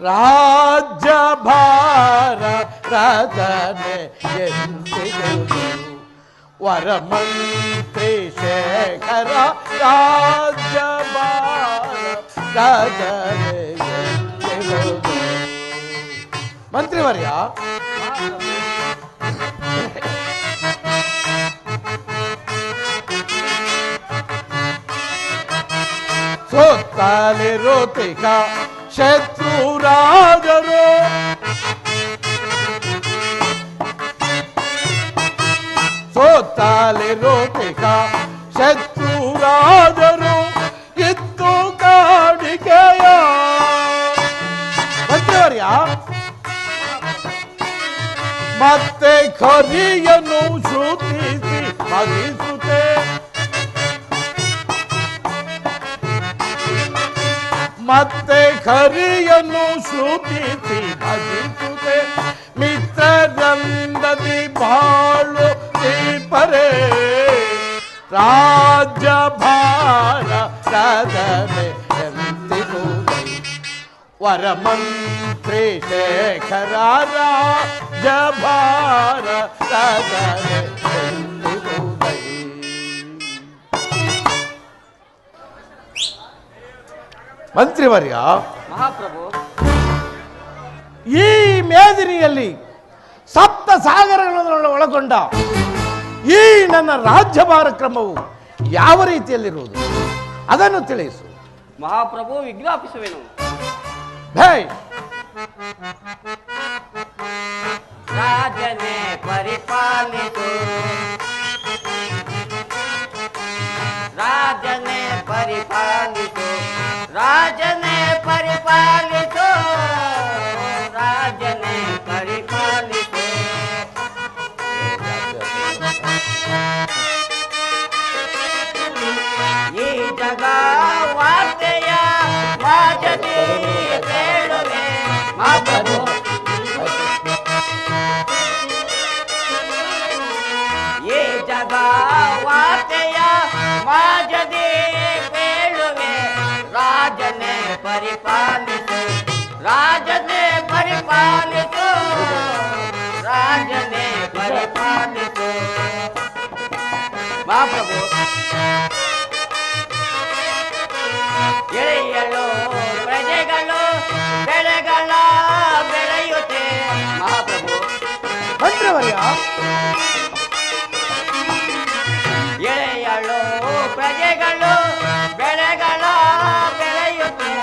ರಾಜ್ಯಭಾರ ರಚನೆ ಎಂದಿರುವುದು ವರಮಂತ್ರಿ ಶೇಖರ ರಾಜ್ಯಭಾರ ರಚನೆ ಎಂದಿರುವುದು. ಮಂತ್ರಿವರ್ಯ, ಸುತ್ತಲಿರುತಿಕ ಶತ್ರುರಾದರು ಸುತ್ತಲಿರುತಿಕ ಶತ್ರುರಾದರು ಇತ್ತು ಕಾಣಿಕೆಯ. ಮಂತ್ರಿವರ್ಯ, ಮತ್ತೆ ಖರಿಯನ್ನು ಶ್ರುತಿಸಿ ಭಜಿಸುತ್ತೆ, ಮತ್ತೆ ಖರಿಯನ್ನು ಶ್ರುತಿಸಿ ಭಜಿಸುತ್ತೆ. ಮಿತ್ರರಂದದಿ ಬಾಳು ದೀಪರೇ ರಾಜ್ಯಭಾರ ರಚನೆ ಎಂದಿರುವುದೈ ವರಮಂತ್ರಿ ಶೇಖರ ರಾಜ್ಯಭಾರ ರಚನೆ ಎಂದಿರುವುದೈ. ಮಂತ್ರಿವರ್ಯ, ಮಹಾಪ್ರಭು, ಈ ಮೇದಿನಿಯಲ್ಲಿ ಸಪ್ತ ಸಾಗರಗಳನ್ನು ಒಳಗೊಂಡ ಈ ನನ್ನ ರಾಜ್ಯಭಾರ ಕ್ರಮವು ಯಾವ ರೀತಿಯಲ್ಲಿರುವುದು ಅದನ್ನು ತಿಳಿಸು. ಮಹಾಪ್ರಭು, ವಿಜ್ಞಾಪಿಸುವೆನು. ರಾಜನೇ ಪರಿಪಾಲಿಸು, ರಾಜನೇ ಪರಿಪಾಲಿಸು, ರಾಜನೇ ಪರಿಪಾಲಿಸು, ರಾಜನೇ ಪರಿಪಾಲಿಸು. ಈ ಜಗ ವಾರ್ತೆಯ ಮಾಜದಿ ಕೇಳುವೆ ಮಹಾಪ್ರಭು. ಈ ಜಗ ವಾರ್ತೆಯ ಮಾಜದಿ ಕೇಳುವೆ ರಾಜನೇ ಪರಿಪಾಲಿಸು, ರಾಜನೇ ಪರಿಪಾಲಿಸು, ರಾಜನೇ ಪರಿಪಾಲಿಸು. ಮಹಾಪ್ರಭು, ಎಳೆಯಲು ಪ್ರಜೆಗಳು ಬೆಳೆಗಳ ಬೆಳೆಯುತ್ತೆ. ಮಹಾಪ್ರಭು, ಮಂತ್ರಿವರ್ಯ, ಎಳೆಯಲು ಪ್ರಜೆಗಳು ಬೆಳೆಗಳ ಬೆಳೆಯುತ್ತೆ.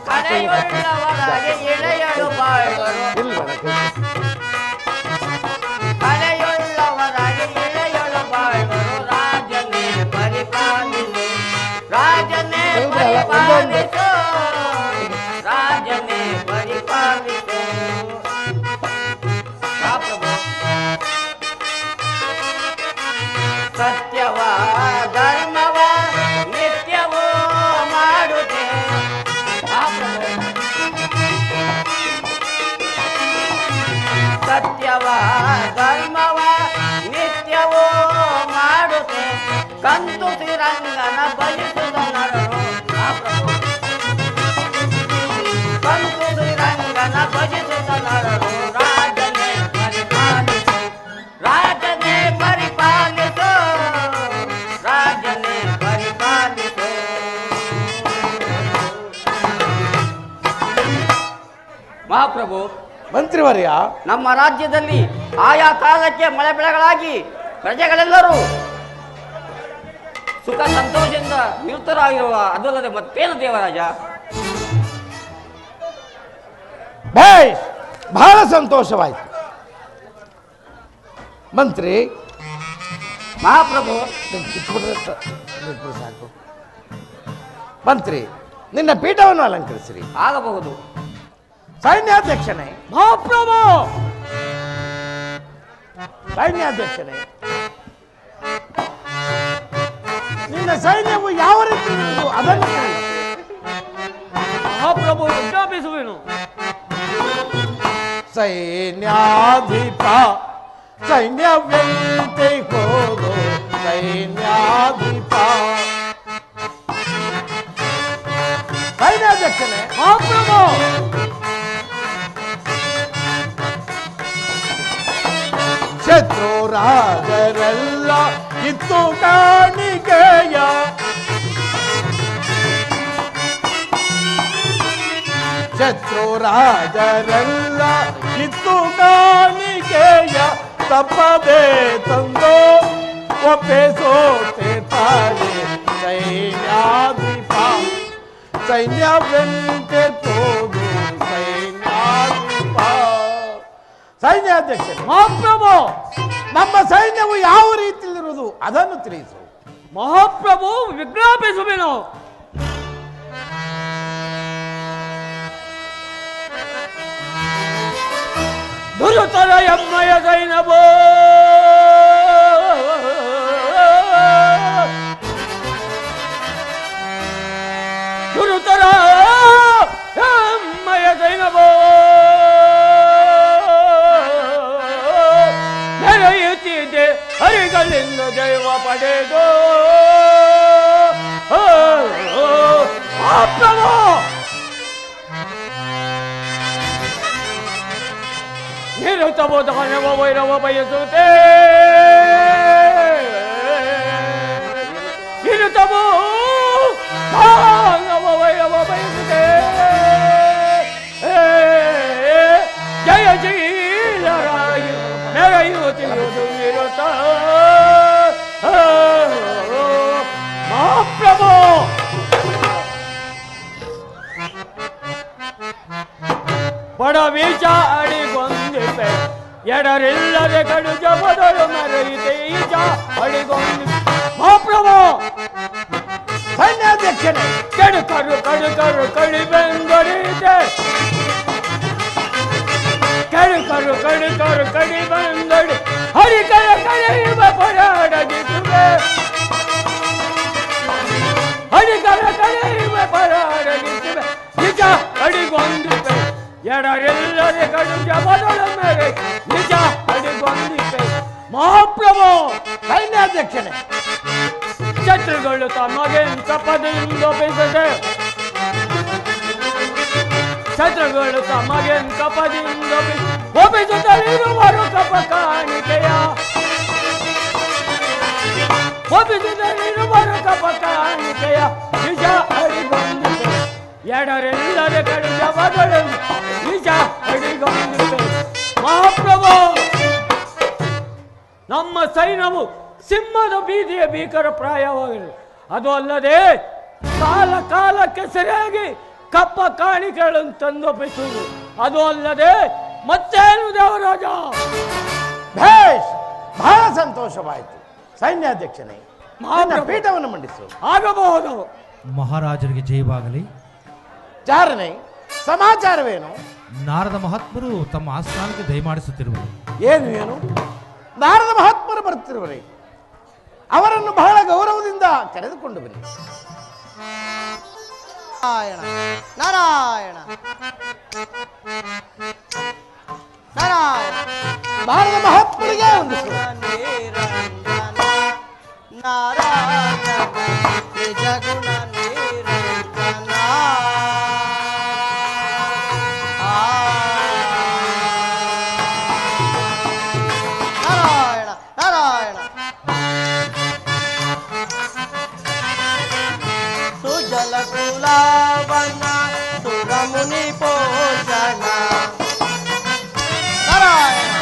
ಕಲೆಯುಳ್ಳವರಾಗಿ ಎಳೆಯಲು ಬಾಳುವರು, ಕಲೆಯುಳ್ಳವರಾಗಿ ಎಳೆಯಲು ಬಾಳುವರು. ರಾಜನೇ ಪರಿಪಾಲಿಸು, ರಾಜನೇ ಪರಿಪಾಲಿಸು, ರಾಜನೇ ಪರಿಪಾಲಿಸು. ಮಹಾಪ್ರಭು, ಸತ್ಯವ ಧರ್ಮವ ನಿತ್ಯವೂ ಮಾಡುತ್ತೆ. ಸತ್ಯವ ಧರ್ಮವ ನಿತ್ಯವೂ ಮಾಡುತ್ತೆ. ಕಂತು ಶ್ರೀರಂಗನ ಭಜಿಸುತ್ತ ನರರು. ಮಹಾಪ್ರಭು, ಕಂತು ಶ್ರೀರಂಗನ ಭಜಿಸುತ್ತ ನರರು. ರಾಜನೇ ಪರಿಪಾಲಿಸು, ರಾಜನೇ ಪರಿಪಾಲಿಸು, ರಾಜನೇ ಪರಿಪಾಲಿಸು. ಮಹಾಪ್ರಭು, ಮಂತ್ರಿವರ್ಯ, ನಮ್ಮ ರಾಜ್ಯದಲ್ಲಿ ಆಯಾ ಕಾಲಕ್ಕೆ ಮಳೆ ಬೆಳೆಗಳಾಗಿ ಪ್ರಜೆಗಳೆಲ್ಲರೂ ಸುಖ ಸಂತೋಷದಿಂದ ನಿರತರಾಗಿರುವ ಅದಲ್ಲದೆ ಮತ್ತೇನು ದೇವರಾಜ? ಬಹಳ ಸಂತೋಷವಾಯಿತು ಮಂತ್ರಿ. ಮಹಾಪ್ರಭು, ಸಾಕು. ಮಂತ್ರಿ, ನಿನ್ನ ಪೀಠವನ್ನು ಅಲಂಕರಿಸಿರಿ. ಆಗಬಹುದು. ಸೈನ್ಯಾಧ್ಯಕ್ಷನೇ. ಮಹಾಪ್ರಭು, ಸೈನ್ಯಾಧ್ಯಕ್ಷನೇ, ನಿನ್ನ ಸೈನ್ಯವು ಯಾವ ರೀತಿ ಇರುವುದು ಅದನ್ನು ತಿಳಿಸು. ಮಹಾಪ್ರಭು, ವಿಜ್ಞಾಪಿಸುವೆನು. ಸೈನ್ಯಾಧಿಪ ಸೈನ್ಯವೆಂತೆ ಹೋಗೋ ಸೈನ್ಯಾಧಿಪ. ಸೈನ್ಯಾಧ್ಯಕ್ಷನೇ. ಮಹಾಪ್ರಭು, ರಾಜರೆಲ್ಲ ಇತ್ತು ಕಾಣಿಕೆಯ ಶತ್ರು ರಾಜರೆಲ್ಲ ಇತ್ತು ಕಾಣಿಕೆಯ ತಪ್ಪದೆ ತಂದು ಒಪ್ಪಿಸೋತೆ ತಾನೆ ಸೈನ್ಯಾಧಿಪ ಸೈನ್ಯವೆಂತೆ ತೋದು ಸೈನ್ಯಾಧಿಪ. ಸೈನ್ಯಾಧ್ಯಕ್ಷ ಮಹಾಪ್ರಭು, ನಮ್ಮ ಸೈನ್ಯವು ಯಾವ ರೀತಿಯಲ್ಲಿರುವುದು ಅದನ್ನು ತಿಳಿಸು. ಮಹಾಪ್ರಭು ವಿಜ್ಞಾಪಿಸುವೆನು. ದುರುತರ ಎಮ್ಮಯ ಸೈನ್ಯವೋ ದುರುತರ ಎಮ್ಮಯ ಸೈನ್ಯವೋ ನೆರೆಯುತ್ತಿದ್ದೆ ಹರಿಗಳಿಂದ ದೈವ ಪಡೆದು ಮಹಾಪ್ರಭು ನಿರುತ್ತಮೋ ದಾನವ ವೈರವ ಬಯಸುತ್ತೆ ನಿರುತ್ತಮೋ ದಾನವ ವೈರವ ಬಯಸುತ್ತೆ ಜಯ ಜೀಲರಾಗಿ ಮೆರೆಯುತ್ತಿರುವುದು ನಿರುತ್ತ ಮಹಾಪ್ರಭು ಬಡ ಬೀಜ ಅಡಿಗೊಂದಿಪೆ ಎಡರಿಲ್ಲದೆ ಕಡುಜ ಮೊದಲು ಮರೆಯಿತೆ ಈಜ ಅಡಿಗೊಂದಿ ಮಹಾಪ್ರಭು ಸೈನ್ಯಾಧ್ಯಕ್ಷನೇ ಕೆಡುಕರು ಕಡುಕರು ಕಡಿಬೆಂದೊಡಿತೆ ಕೆಡುಕರು ಕಡುಕರು ಕಡಿಬೆಂದೊಡಿ ಹರಿಕರ ಕಳೆಯುವ ಪರಾಡಗಿಸುವೆ ಹರಿಕರ ಕಳೆಯುವ ಪರಾಡಗಿಸುವೆ ನಿಜ ಅಡಿಗೊಂದಿಪೆ ಎಡರಿಲ್ಲದೆ ಕಡುಜ ಮೊದಲು ಮೇಲೆ ನಿಜ ಅಡಿಗೊಂದಿಪೆ ಮಹಾಪ್ರಭು ಸೈನ್ಯಾಧ್ಯಕ್ಷನೇ ಶತ್ರುಗಳು ತಮಗೆ ಕಪದಿಂದ ಒಪ್ಪಿಸದೆ ಶತ್ರುಗಳು ತಮಗೆ ಕಪದಿಂದ ಒಪ್ಪಿಸುತ್ತಲಿರುವರು ಕಪ ಕಾಣಿಕೆಯ ಒಪ್ಪಿಸುತ್ತಲಿರುವರು ಕಪ ಕಾಣಿಕೆಯ ನಿಜ ಅಡಿಗೊಂದಿಪೆ ಎಡರಿಲ್ಲದೆ ಕಡುಜ ಮೊದಲು ನಿಜ ಅಡಿಗೊಂದಿಪೆ ಮಹಾಪ್ರಭು ನಮ್ಮ ಸೈನ್ಯವು ಸಿಂಹದ ಬೀದಿಯ ಭೀಕರ ಪ್ರಾಯವಾಗಿದೆ. ಅದು ಅಲ್ಲದೆ ಕಾಲ ಕಾಲಕ್ಕೆ ಸರಿಯಾಗಿ ಕಪ್ಪ ಕಾಣಿಕೆಗಳನ್ನು ತಂದೊಪ್ಪಿಸುವುದು. ಅದು ಅಲ್ಲದೆ ಮತ್ತೇನು ದೇವರಾಜ? ಭೇಷ್, ಬಹಳ ಸಂತೋಷವಾಯಿತು. ಸೈನ್ಯಾಧ್ಯಕ್ಷನೇ ನನ್ನ ಪೀಠವನ್ನು ಮಂಡಿಸು. ಆಗಬಹುದು. ಮಹಾರಾಜರಿಗೆ ಜಯವಾಗಲಿ. ಚಾರನೆ ಸಮಾಚಾರವೇನು? ನಾರದ ಮಹಾತ್ಮರು ತಮ್ಮ ಆಸ್ಥಾನಕ್ಕೆ ದಯಮಾಡಿಸುತ್ತಿರುವರು. ಏನು ನಾರದ ಮಹಾತ್ಮರು ಬರುತ್ತಿರುವರೆ ಅವರನ್ನು ಬಹಳ ಗೌರವದಿಂದ ಕರೆದುಕೊಂಡು ಬನ್ನಿ. ನಾರಾಯಣ ನಾರಾಯಣ ನಾರಾಯಣ ನಾರದ ಮಹಾತ್ಮರಿಗೆ ವಂದಿಸು. ನಿರಂಜನ ನಾರಾಯಣ ನಿಜ ಗುಣ ನಿರಂಜನ ನಾರಾಯಣ ನಾರಾಯಣ ಸುಜಲ ಕುಲಾವನ ಸುರಮುನಿ ಪೋಷಣ ನಾರಾಯಣ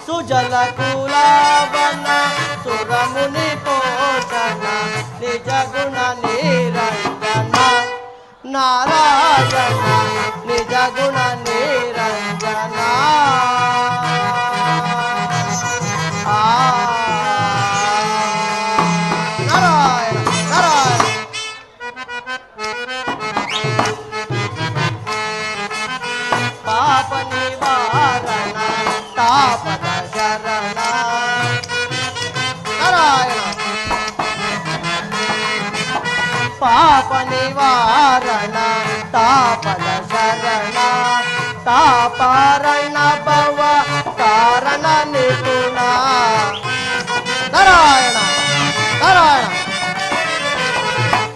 ಸುಜಲ ಕುಲಾವನ ಸುರಮುನಿ ಪೋಷಣ ನಿಜ ಗುಣ ನಿರಂಜನ ನಾರಾಯಣ ನಿಜ ಗುಣ ನಿರಂಜನ ನಾರಾಯಣ ನಾರಾಯಣ ಪಾಪ ನಿವಾರಣ ತಾಪದ ಶರಣ ನಾರಾಯಣ ಪಾಪ ನಿವಾರಣ ತಾಪದ ಶರಣ ತಾಪಾರಣ ಭವ ಕಾರಣ ನಿಪುಣ ನಾರಾಯಣ ನಾರಾಯಣ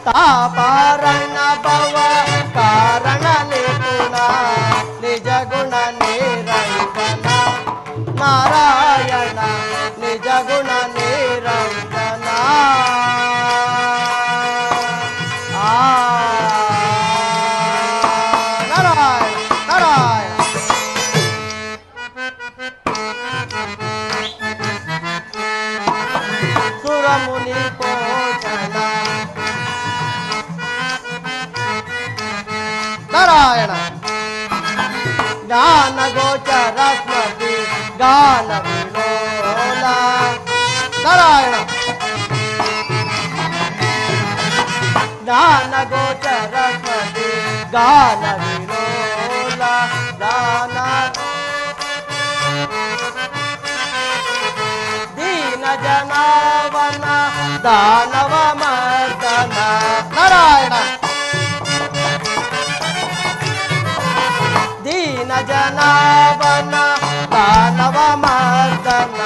ತಾಪಾರಣ ಭವ ಕಾರಣ ನಿಪುಣ ನಿಜ ಗುಣ ನಿರಂಜನ ಸುರಮುನಿ ಪೋಷಣ ನಾರಾಯಣ ಜ್ಞಾನ ಗೋಚರ ಸ್ಮೃತಿ ಗಾನ ವಿನೋದ ನಾರಾಯಣ ಜ್ಞಾನ ಗೋಚರ ಸ್ಮೃತಿ ಗಾನ ವಿನೋದ ದಾನ ದೀನ ಜನಾವನ ದಾನವ ಮರ್ದನ ನಾರಾಯಣ ದೀನ ಜನಾವನ ದಾನವ ಮರ್ದನ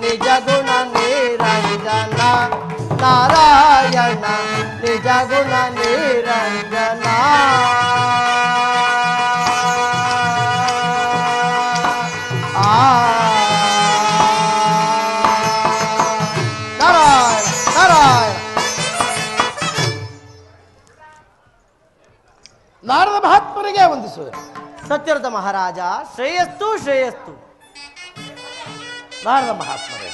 ನಿಜ ಗುಣ ನಿರಂಜನ ನಾರಾಯಣ ನಿಜ ಗುಣ ನಿರಂಜನ ನಾರಾಯಣ ನಾರಾಯಣ ನಾರದ ಮಹಾತ್ಮರಿಗೆ ವಂದಿಸುವೆ. ಸತ್ಯವ್ರತ ಮಹಾರಾಜ ಶ್ರೇಯಸ್ತು ಶ್ರೇಯಸ್ತು. ನಾರದ ಮಹಾತ್ಮರೇ,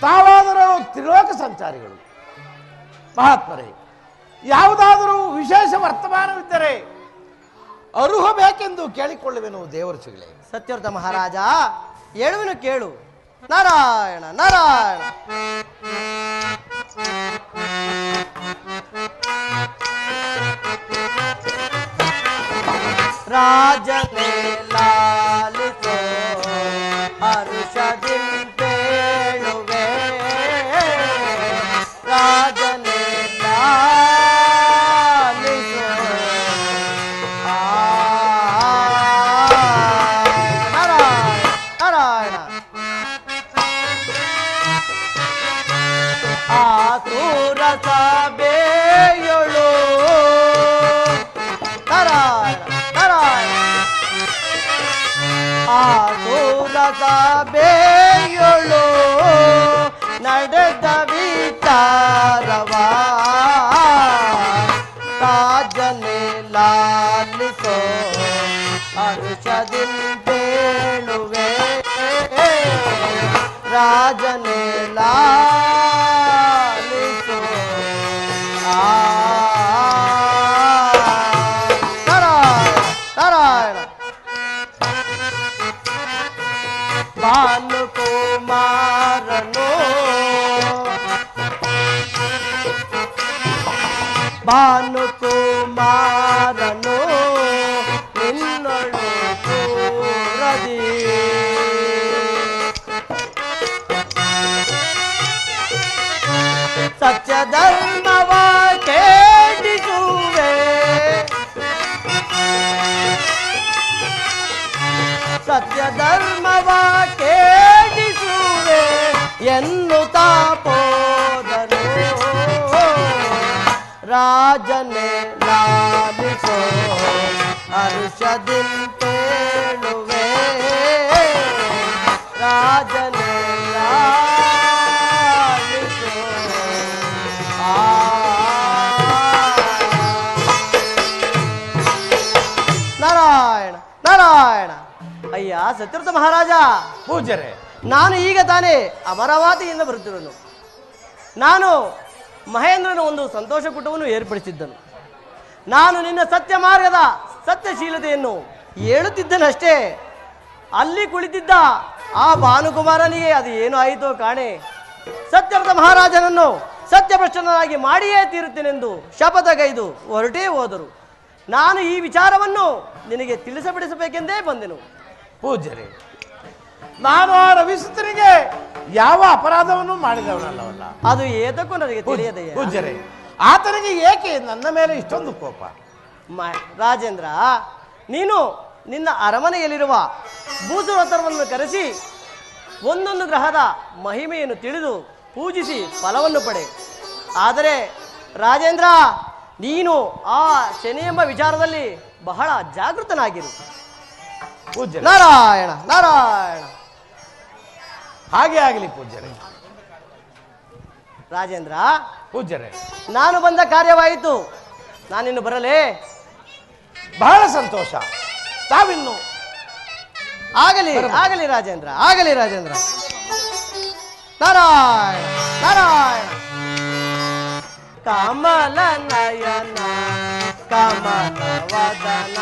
ತಾವಾದರೂ ತ್ರಿಲೋಕ ಸಂಚಾರಿಗಳು. ಮಹಾತ್ಮರೇ, ಯಾವುದಾದರೂ ವಿಶೇಷ ವರ್ತಮಾನವಿದ್ದರೆ ಅರುಹಬೇಕೆಂದು ಕೇಳಿಕೊಳ್ಳುವೆನು ದೇವರುಚಿಗಳೇ. ಸತ್ಯವ್ರತ ಮಹಾರಾಜ ಹೇಳುವೆನು ಕೇಳು. ನಾರಾಯಣ ನಾರಾಯಣ ರಾಜನೇ ಲಾಲಿಸೋ ಹರುಷದಿಂಪೇಳುವೆ ರಾಜನೇ ಲಾಲಿಸೋ ನಾರಾಯಣ ನಾರಾಯಣ ಆತುರ ಸಭೆಯೊಳು ನಾರಾಯಣ ನಾರಾಯಣ ಆತುರ ಸಭೆಯೊಳು ನಡೆದ ವಿಚಾರವ ರಾಜನೇ ಲಾಲಿಸೋ ಹರುಷದಿಂಪೇಳುವೆ ರಾಜನೇ ಲಾಲಿಸೋ ನಾರಾಯಣ ನಾರಾಯಣ ಭಾನುಕುಮಾರನು ಭಾನುಕುಮಾರನು ನಿನ್ನೊಳು ಕೂರದಿ ಸತ್ಯ ಧರ್ಮವ ಕೇಳಿಸುವೆ ಸತ್ಯ ಧರ್ಮವ ಕೇಳಿಸುವೆ ಎನ್ನುತ್ತಾ ಹೋದನು ರಾಜನೇ ಲಾಲಿಸೋ ಹರುಷದಿಂಪೇಳುವೆ ರಾಜನೇ ಲಾಲಿಸೋ ನಾರಾಯಣ ನಾರಾಯಣ ಅಯ್ಯ ಸತ್ಯವ್ರತ ಮಹಾರಾಜ ಪೂಜ್ಯರೇ, ನಾನು ಈಗ ತಾನೇ ಅಮರಾವತಿಯಿಂದ ಬರುತ್ತಿರುವನು. ನಾನು ಮಹೇಂದ್ರನ ಒಂದು ಸಂತೋಷ ಕೂಟವನ್ನು ಏರ್ಪಡಿಸಿದ್ದನು. ನಾನು ನಿನ್ನ ಸತ್ಯ ಮಾರ್ಗದ ಸತ್ಯಶೀಲತೆಯನ್ನು ಹೇಳುತ್ತಿದ್ದನಷ್ಟೇ. ಅಲ್ಲಿ ಕುಳಿತಿದ್ದ ಆ ಭಾನುಕುಮಾರನಿಗೆ ಅದು ಏನು ಆಯಿತೋ ಕಾಣೆ. ಸತ್ಯವ್ರತ ಮಹಾರಾಜನನ್ನು ಸತ್ಯಭ್ರಷ್ಟನಾಗಿ ಮಾಡಿಯೇ ತೀರುತ್ತೇನೆಂದು ಶಪಥಗೈದು ಹೊರಟೇ ಹೋದರು. ನಾನು ಈ ವಿಚಾರವನ್ನು ನಿನಗೆ ತಿಳಿಸಬಿಡಿಸಬೇಕೆಂದೇ ಬಂದೆನು. ಪೂಜ್ಯರೇ, ನಾನು ಆ ರವಿಸುತ್ತನಿಗೆ ಯಾವ ಅಪರಾಧವನ್ನು ಮಾಡಿದವನಲ್ಲವಲ್ಲ. ಅದು ಏತಕ್ಕೂ ನನಗೆ ತಿಳಿಯದೆಯೇ. ಪೂಜ್ಯರೇ, ಆತನಿಗೆ ಏಕೆ ನನ್ನ ಮೇಲೆ ಇಷ್ಟೊಂದು ಕೋಪ? ರಾಜೇಂದ್ರ, ನೀನು ನಿನ್ನ ಅರಮನೆಯಲ್ಲಿರುವ ಭೂಸುರತರವನ್ನು ಕರೆಸಿ ಒಂದೊಂದು ಗ್ರಹದ ಮಹಿಮೆಯನ್ನು ತಿಳಿದು ಪೂಜಿಸಿ ಫಲವನ್ನು ಪಡೆ. ಆದರೆ ರಾಜೇಂದ್ರ, ನೀನು ಆ ಶನಿ ಎಂಬ ವಿಚಾರದಲ್ಲಿ ಬಹಳ ಜಾಗೃತನಾಗಿರು. ಪೂಜ್ಯರೇ, ನಾರಾಯಣ ನಾರಾಯಣ. ಹಾಗೆ ಆಗಲಿ ಪೂಜ್ಯರೇ. ರಾಜೇಂದ್ರ, ಪೂಜ್ಯರೇ, ನಾನು ಬಂದ ಕಾರ್ಯವಾಯಿತು. ನಾನಿನ್ನು ಬರಲೇ? ಬಹಳ ಸಂತೋಷ. ತಾವಿನ್ನು ಆಗಲಿ ಆಗಲಿ ರಾಜೇಂದ್ರ, ಆಗಲಿ ರಾಜೇಂದ್ರ. ನಾರಾಯಣ ನಾರಾಯಣ. ವದನ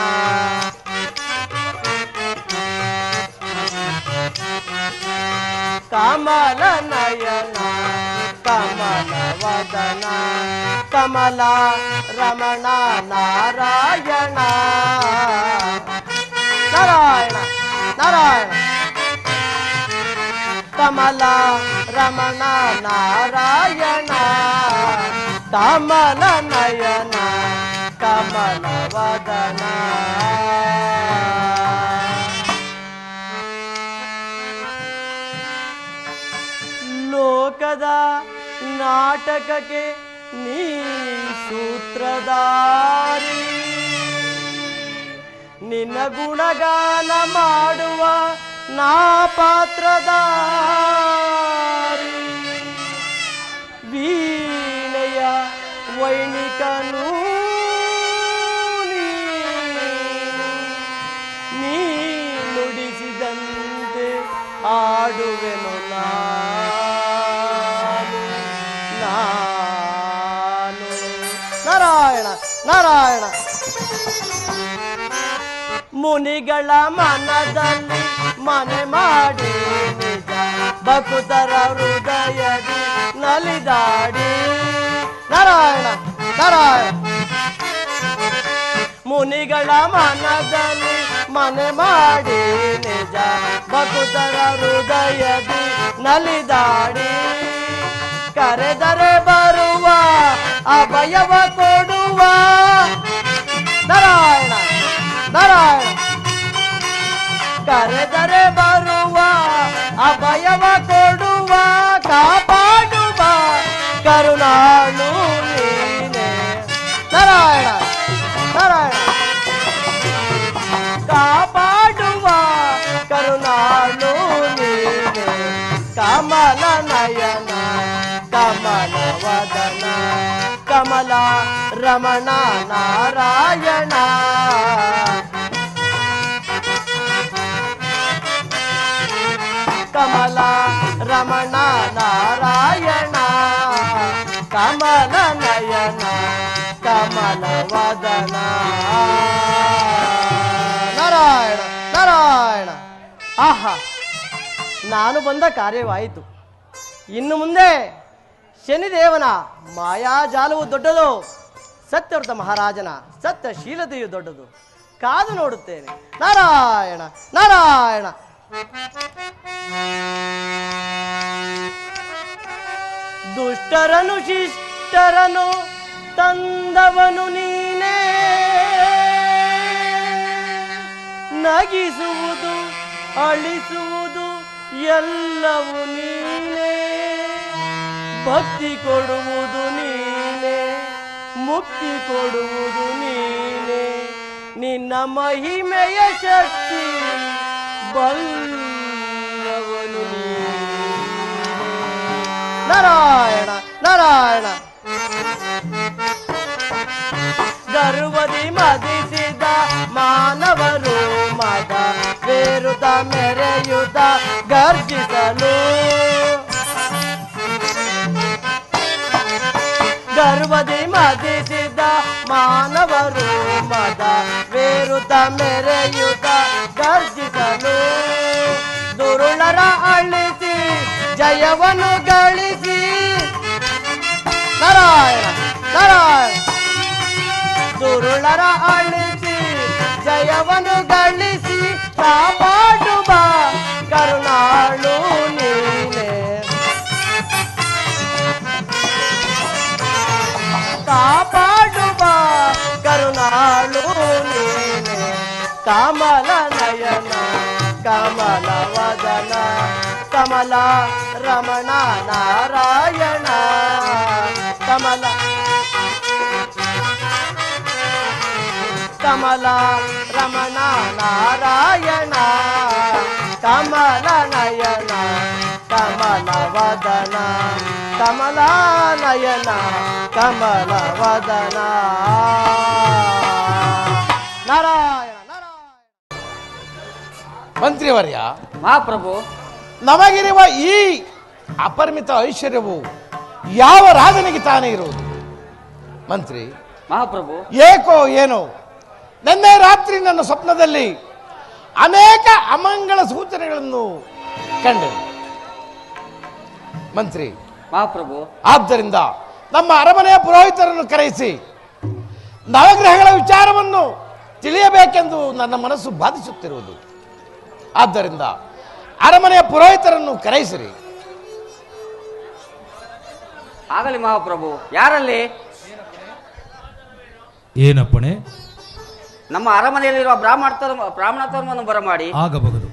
ಕಮಲ ನಯನ ಕಮಲ ವದನ ಕಮಲ ರಮಣ ನಾರಾಯಣ ನಾರಾಯಣ ನಾರಾಯಣ ಕಮಲ ರಮಣ ನಾರಾಯಣ ಕಮಲ ನಯನ ಕಮಲ ವದನ ಲೋಕದ ನಾಟಕಕ್ಕೆ ನೀ ಸೂತ್ರಧಾರಿ ನಿನ್ನ ಗುಣಗಾನ ಮಾಡುವ ನಾ ಪಾತ್ರಧಾರಿ ವೀಣೆಯ ವೈಣಿಕನು ನೀ ನುಡಿಸಿದಂತೆ ಆಡುವೆನು ನಾನು ನಾರಾಯಣ ನಾರಾಯಣ ಮುನಿಗಳ ಮನದಲ್ಲಿ ಮನೆ ಮಾಡಿ ನಿಜ ಭಕ್ತರ ಹೃದಯದಿ ನಲಿದಾಡಿ ನಾರಾಯಣ ನಾರಾಯಣ ಮುನಿಗಳ ಮನದಲ್ಲಿ ಮನೆ ಮಾಡಿ ನಿಜ ಭಕ್ತರ ಹೃದಯದಿ ನಲಿದಾಡಿ ಕರೆದರೆ ಬರುವ ಅಭಯವ ಕೊಡುವ ನಾರಾಯಣ ನಾರಾಯಣ ಕರೆದರೆ ಬರುವ ಅಭಯವ ಕೊಡುವ ಕಾಪಾಡುವ ಕರುಣಾಳು ನೀನೆ ನಾರಾಯಣ ನಾರಾಯಣ ಕಾಪಾಡುವ ಕರುಣಾಳು ನೀನೆ ಕಮಲ ನಯನ ಕಮಲ ವದನ ಕಮಲ ರಮಣ ನಾರಾಯಣ ಕಮಲ ರಮಣ ನಾರಾಯಣ ಕಮಲ ನಯನ ಕಮಲ ವದನ ನಾರಾಯಣ ನಾರಾಯಣ ಆಹಾ ನಾನು ಬಂದ ಕಾರ್ಯವಾಯಿತು. ಇನ್ನು ಮುಂದೆ ಶನಿದೇವನ ಮಾಯಾಜಾಲವು ದೊಡ್ಡದು, ಸತ್ಯವ್ರತ ಮಹಾರಾಜನ ಸತ್ಯಶೀಲತೆಯು ದೊಡ್ಡದು. ಕಾದು ನೋಡುತ್ತೇನೆ. ನಾರಾಯಣ ನಾರಾಯಣ ದುಷ್ಟರನು ಶಿಷ್ಟರನು ತಂದವನು ನೀನೇ, ನಗಿಸುವುದು ಅಳಿಸುವುದು ಎಲ್ಲವೂ ನೀನೇ, ಭಕ್ತಿ ಕೊಡುವುದು ನೀನೇ, ಮುಕ್ತಿ ಕೊಡುವುದು ನೀನೇ, ನಿನ್ನ ಮಹಿಮೆಯ ಶಕ್ತಿ ಬಲ್ಲವನು ನೀನೇ. ನಾರಾಯಣ ನಾರಾಯಣ ಗರ್ವದಿ ಮದಿಸಿದ ಮಾನವರು ಮದ ಬೇರುದ ಮೆರೆಯುದ ಗರ್ಜಿಸಲು, ಗರ್ವದಿ ಮದಿಸಿದ ಮಾನವರು ಮದ ಬೇರುದ ಮೆರೆಯುದ ಗರ್ಜಿಸಲು, ದುರುಳರ ಅಳಿಸಿ ಜಯವನ್ನು ಗಳಿಸಿ. ನಾರಾಯಣ ನಾರಾಯಣ ದುರುಳರ ಅಳಿಸಿ ಜಯವನ್ನು ಗಳಿಸಿ, ಕಾಪಾಡುವ ಕರುಣಾಳು ನೀನೆ, ಕಾಪಾಡುವ ಕರುಣಾಳು ನೀನೆ, ಕಮಲ ನಯನ ಕಮಲ ವದನ ಕಮಲ ರಮಣ ನಾರಾಯಣ ಕಮಲ ಕಮಲ ರಮಣ ನಾರಾಯಣ ಕಮಲ ನಯನ ಕಮಲ ವದನ ಕಮಲ ನಯನ ಕಮಲ ವದನ. ನಾರಾಯಣ ಮಂತ್ರಿವರ್ಯ, ಮಹಾಪ್ರಭು, ನಮಗಿರುವ ಈ ಅಪರಿಮಿತ ಐಶ್ವರ್ಯವು ಯಾವ ರಾಜನಿಗೆ ತಾನೇ ಇರುವುದು? ಮಂತ್ರಿ, ಮಹಾಪ್ರಭು, ಏಕೋ ಏನೋ ನಿನ್ನೆ ರಾತ್ರಿ ನನ್ನ ಸ್ವಪ್ನದಲ್ಲಿ ಅನೇಕ ಅಮಂಗಳ ಸೂಚನೆಗಳನ್ನು ಕಂಡೆನು ಮಂತ್ರಿ. ಮಹಾಪ್ರಭು, ಆದ್ದರಿಂದ ನಮ್ಮ ಅರಮನೆಯ ಪುರೋಹಿತರನ್ನು ಕರೆಯಿಸಿ ನವಗ್ರಹಗಳ ವಿಚಾರವನ್ನು ತಿಳಿಯಬೇಕೆಂದು ನನ್ನ ಮನಸ್ಸು ಬಾಧಿಸುತ್ತಿರುವುದು. ಆದ್ದರಿಂದ ಅರಮನೆಯ ಪುರೋಹಿತರನ್ನು ಕರೆಯಿಸಿರಿ. ಆಗಲಿ ಮಹಾಪ್ರಭು. ಯಾರಲ್ಲಿ? ಏನಪ್ಪಣೆ? ನಮ್ಮ ಅರಮನೆಯಲ್ಲಿರುವ ಬ್ರಾಹ್ಮಣತ್ವವನ್ನು ಬರಮಾಡಿ. ಆಗಬಹುದು.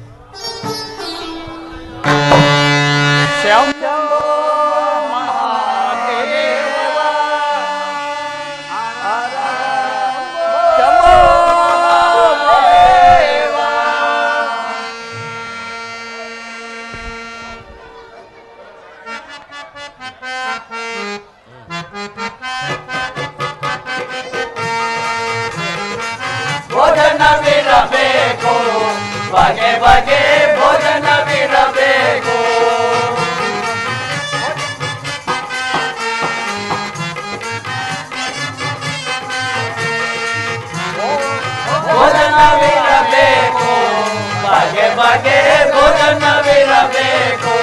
ಭೋಜನವಿರಬೇಕು, ಬಗೆ ಬಗೆ ಭೋಜನವಿರಬೇಕು. ಭೋಜನವಿರಬೇಕು, ಬಗೆ ಬಗೆ ಭೋಜನವಿರಬೇಕು.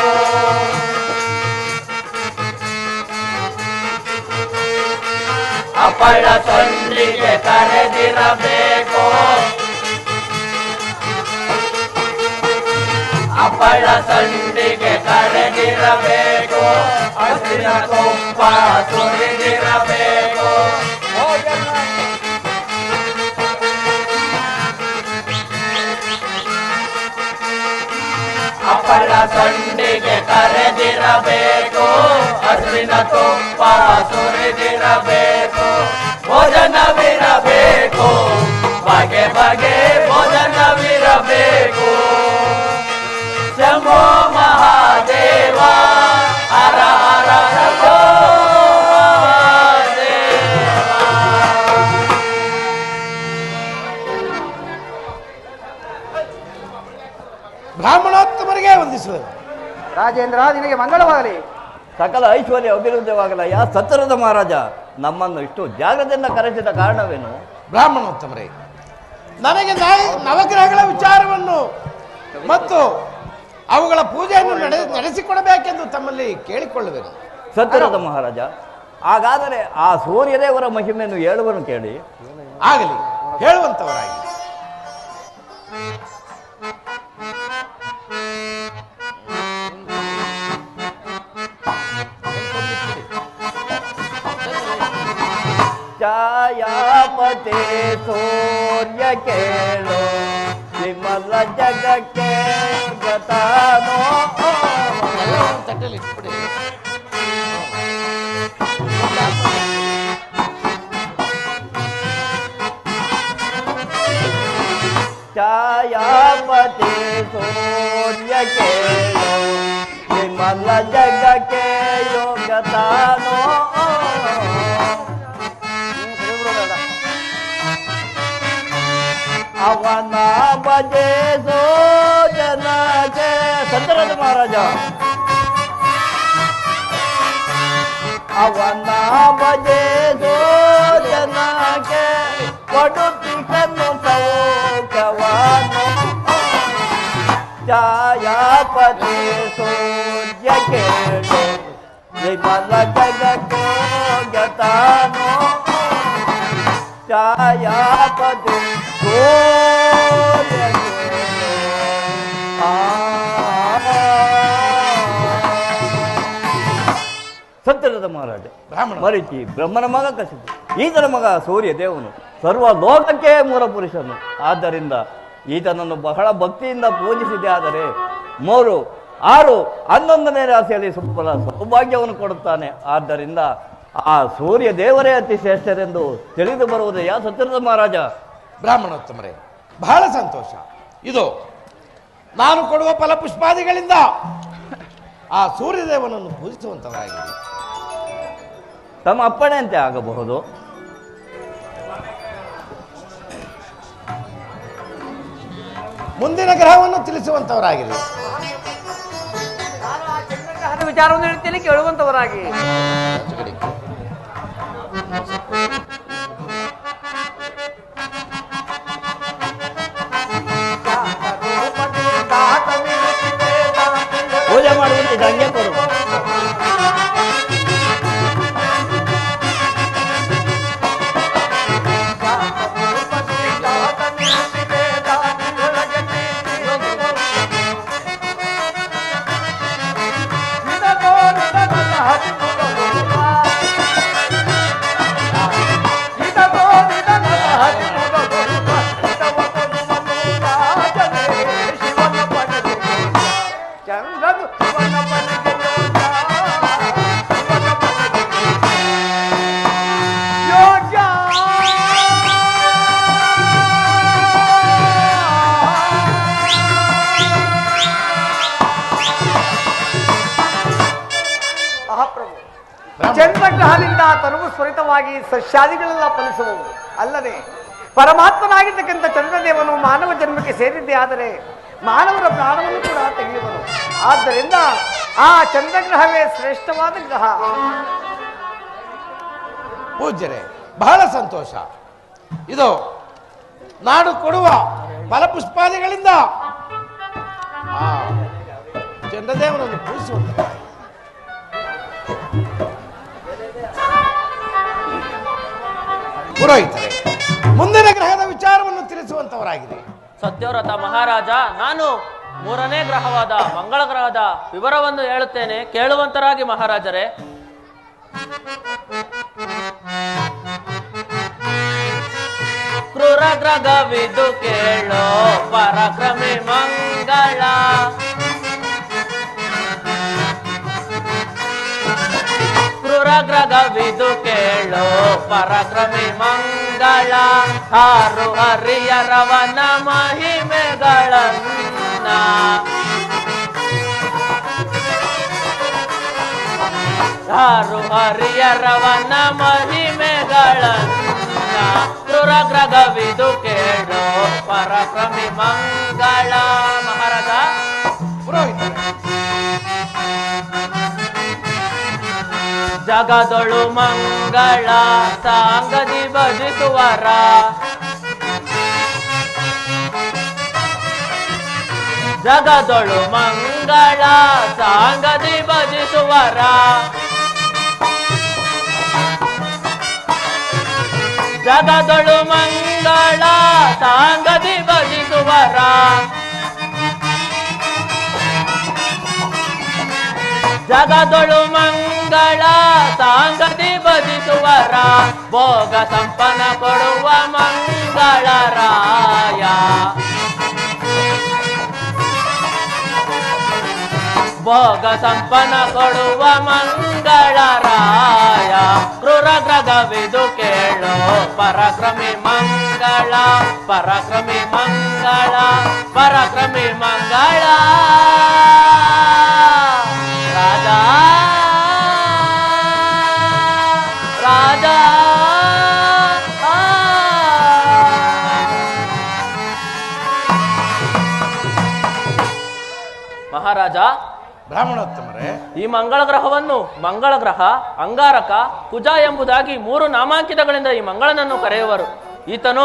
ಹಪ್ಪಳ ಸಂಡಿಗೆ ಕರೆದಿರಬೇಕು, ಹಪ್ಪಳ ಸಂಡಿಗೆ ಕರೆದಿರಬೇಕು. ಹಸಿರ ತುಪ್ಪ ಸುರಿದಿರಬೇಕು. ಹಪ್ಪಳ ಸಂಡಿಗೆ ಕರೆದಿರಬೇಕು. ಹಸಿರಿನ ತುಪ್ಪ ಸುರಿದಿರಬೇಕು. ಭೋಜನವಿರಬೇಕು, ಬಗೆ ಬಗೆ ಭೋಜನವಿರಬೇಕು. ಶಂಭೋ ಮಹಾದೇವ, ಹರ ಹರ ಶಂಭೋ ಮಹಾದೇವ. ಬ್ರಾಹ್ಮಣೋತ್ತಮರಿಗೆ ವಂದಿಸುವರು. ರಾಜೇಂದ್ರ, ನಿನಗೆ ಮಂಗಳವಾಗಲಿ. ಸಕಲ ಐಶ್ವರ್ಯ ಅಭಿವೃದ್ಧವಾಗಲಯ್ಯ. ಸತ್ತರದ ಮಹಾರಾಜ, ನಮ್ಮನ್ನು ಇಷ್ಟು ಜಾಗದಿಂದ ಕರೆಸಿದ ಕಾರಣವೇನು? ಬ್ರಾಹ್ಮಣೋತ್ತಮರೇ, ನನಗೆ ನವಗ್ರಹಗಳ ವಿಚಾರವನ್ನು ಮತ್ತು ಅವುಗಳ ಪೂಜೆಯನ್ನು ನಡೆಸಿಕೊಡಬೇಕೆಂದು ತಮ್ಮಲ್ಲಿ ಕೇಳಿಕೊಳ್ಳುವೆನು. ಸತ್ತರದ ಮಹಾರಾಜ, ಹಾಗಾದರೆ ಆ ಸೂರ್ಯದೇವರ ಮಹಿಮೆಯನ್ನು ಹೇಳುವನು ಕೇಳಿ. ಆಗಲಿ, ಹೇಳುವಂತವರಾಗಿ. ಛಾಯಾಪತೆ ಸೂರ್ಯ ಕೇಳು, ವಿಮಲ ಜಗಕ್ಕೆ ಗತಾನೋ. ತಟ್ಟೆಯಲ್ಲಿ ಇಟ್ಬಿಡಿ. ಛಾಯಾಪತೆ ಸೂರ್ಯ ಕೇಳು, ವಿಮಲ ಜಗಕ್ಕೆ ಯೋಗತಾನೋ. ಅವನ ಭಜೆಸೋ ಜನಕ್ಕೆ. ಸತ್ತರದ ಮಹಾರಾಜ, ಅವನ ಭಜೆಸೋ ಜನಕ್ಕೆ ಕೊಡುತ್ತಿಕನ್ನು ಸೌಖ್ಯವನ್ನು. ಛಾಯಾಪತಿ ಸೂರ್ಯ ಕೇಳು, ವಿಮಲ ಜಗಕ್ಕೆ ಗತಾನೋ. ಛಾಯಾಪತಿ ಸೂರ್ಯ ಕೇಳು. ಸತ್ತರದ ಮಹಾರಾಜ, ಬ್ರಾಹ್ಮಣ ಮರಿಚಿ ಬ್ರಹ್ಮನ ಮಗ ಕಸಿದು, ಈತನ ಮಗ ಸೂರ್ಯ ದೇವನು, ಸರ್ವ ಲೋಕಕ್ಕೆ ಮೂಲ ಪುರುಷನು. ಆದ್ದರಿಂದ ಈತನನ್ನು ಬಹಳ ಭಕ್ತಿಯಿಂದ ಪೂಜಿಸಿದೆ. ಆದರೆ 3, 6, 11ನೇ ರಾಶಿಯಲ್ಲಿ ಸುಫಲ ಸೌಭಾಗ್ಯವನ್ನು ಕೊಡುತ್ತಾನೆ. ಆದ್ದರಿಂದ ಆ ಸೂರ್ಯ ದೇವರೇ ಅತಿ ಶ್ರೇಷ್ಠರೆಂದು ತಿಳಿದು ಬರುವುದೆಯಾ ಸತ್ತರದ ಮಹಾರಾಜ? ಬ್ರಾಹ್ಮಣೋತ್ತಮರೇ, ಬಹಳ ಸಂತೋಷ. ಇದು ನಾನು ಕೊಡುವ ಫಲಪುಷ್ಪಾದಿಗಳಿಂದ ಆ ಸೂರ್ಯದೇವನನ್ನು ಪೂಜಿಸುವಂತವರಾಗಿದೆ. ತಮ್ಮ ಅಪ್ಪಣೆಯಂತೆ ಆಗಬಹುದು. ಮುಂದಿನ ಗ್ರಹವನ್ನು ತಿಳಿಸುವಂತವರಾಗಿದೆ. ವಿಚಾರವನ್ನು ಹೇಳ್ತೀನಿ, ಕೇಳುವಂತವರಾಗಿ. ಚಂದ್ರಗ್ರಹದಿಂದ ತನುವು ಸ್ವರಿತವಾಗಿ ಸಸ್ಯಾದಿಗಳೆಲ್ಲ ಫಲಿಸುವವು. ಅಲ್ಲದೆ ಪರಮಾತ್ಮನಾಗಿರ್ತಕ್ಕಂಥ ಚಂದ್ರದೇವನು ಮಾನವ ಜನ್ಮಕ್ಕೆ ಸೇರಿದ್ದೇ ಆದರೆ ಮಾನವರ ಪ್ರಾಣವನ್ನು ಕೂಡ ತೆಗೆಯುವನು. ಆದ್ದರಿಂದ ಆ ಚಂದ್ರಗ್ರಹವೇ ಶ್ರೇಷ್ಠವಾದ ಗ್ರಹ. ಪೂಜ್ಯರೇ, ಬಹಳ ಸಂತೋಷ. ಇದು ನಾಡು ಕೊಡುವ ಫಲಪುಷ್ಪಾದಿಗಳಿಂದ ಆ ಚಂದ್ರದೇವನನ್ನು ಪೂಜಿಸುವಂತ ಪುರೋಹಿತರೆ, ಮುಂದಿನ ಗ್ರಹದ ವಿಚಾರವನ್ನು ತಿಳಿಸುವಂತವರಾಗಿದೆ. ಸತ್ಯವ್ರತ ಮಹಾರಾಜ, ನಾನು 3ನೇ ಗ್ರಹವಾದ ಮಂಗಳ ಗ್ರಹದ ವಿವರವನ್ನು ಹೇಳುತ್ತೇನೆ, ಕೇಳುವಂತರಾಗಿ ಮಹಾರಾಜರೇ. ಕ್ರೂರ ಗ್ರಹವಿದು ಕೇಳೋ ಪರಾಕ್ರಮಿ ಮಂಗಳ, ಕ್ರೂರ ಗ್ರಹವಿದು ಕೇಳೋ ಪರಾಕ್ರಮಿ ಮಂಗಳ, ಹಾರು ಹರಿಯರವನ ಮಹಿಮೆಗಳನ್ನ, ಹಾರು ಹರಿಯರವನ ಮಹಿಮೆಗಳನ್ನ, ಕ್ರೂರ ಗ್ರಹವಿದು ಕೇಳೋ ಪರಾಕ್ರಮಿ ಮಂಗಳ. ಮಹಾರಾಜ, ಪುರೋಹಿತರೆ, ಜಗದೊಳು ಮಂಗಳ ಸಾಂಗದಿ ಭಜಿಸುವರ, ಜಗದೊಳು ಮಂಗಳ ಸಾಂಗದಿ ಭಜಿಸುವರ, ಜಗದೊಳು ಮಂಗಳ ಸಾಂಗದಿ ಭಜಿಸುವರ, ಜಗದೊಳು ಮಂಗಳ ಸಾಂಗತಿ ಭಜಿಸುವರ, ಭೋಗ ಸಂಪನ್ನ ಕೊಡುವ ಮಂಗಳರಾಯ, ಭೋಗ ಸಂಪನ್ನ ಕೊಡುವ ಮಂಗಳರಾಯ, ಕ್ರೂರ ಗ್ರಹವಿದು ಕೇಳೋ ಪರಾಕ್ರಮಿ ಮಂಗಳ, ಪರಾಕ್ರಮಿ ಮಂಗಳ, ಪರಾಕ್ರಮಿ ಮಂಗಳ. ರಾಜಾ ರಾಜಾ ಮಹಾರಾಜ, ಬ್ರಾಹ್ಮಣೋತ್ತಮರೇ, ಈ ಮಂಗಳ ಗ್ರಹವನ್ನು ಮಂಗಳ ಗ್ರಹ, ಅಂಗಾರಕ, ಕುಜ ಎಂಬುದಾಗಿ 3 ನಾಮಾಂಕಿತಗಳಿಂದ ಈ ಮಂಗಳನನ್ನು ಕರೆಯುವರು. ಈತನು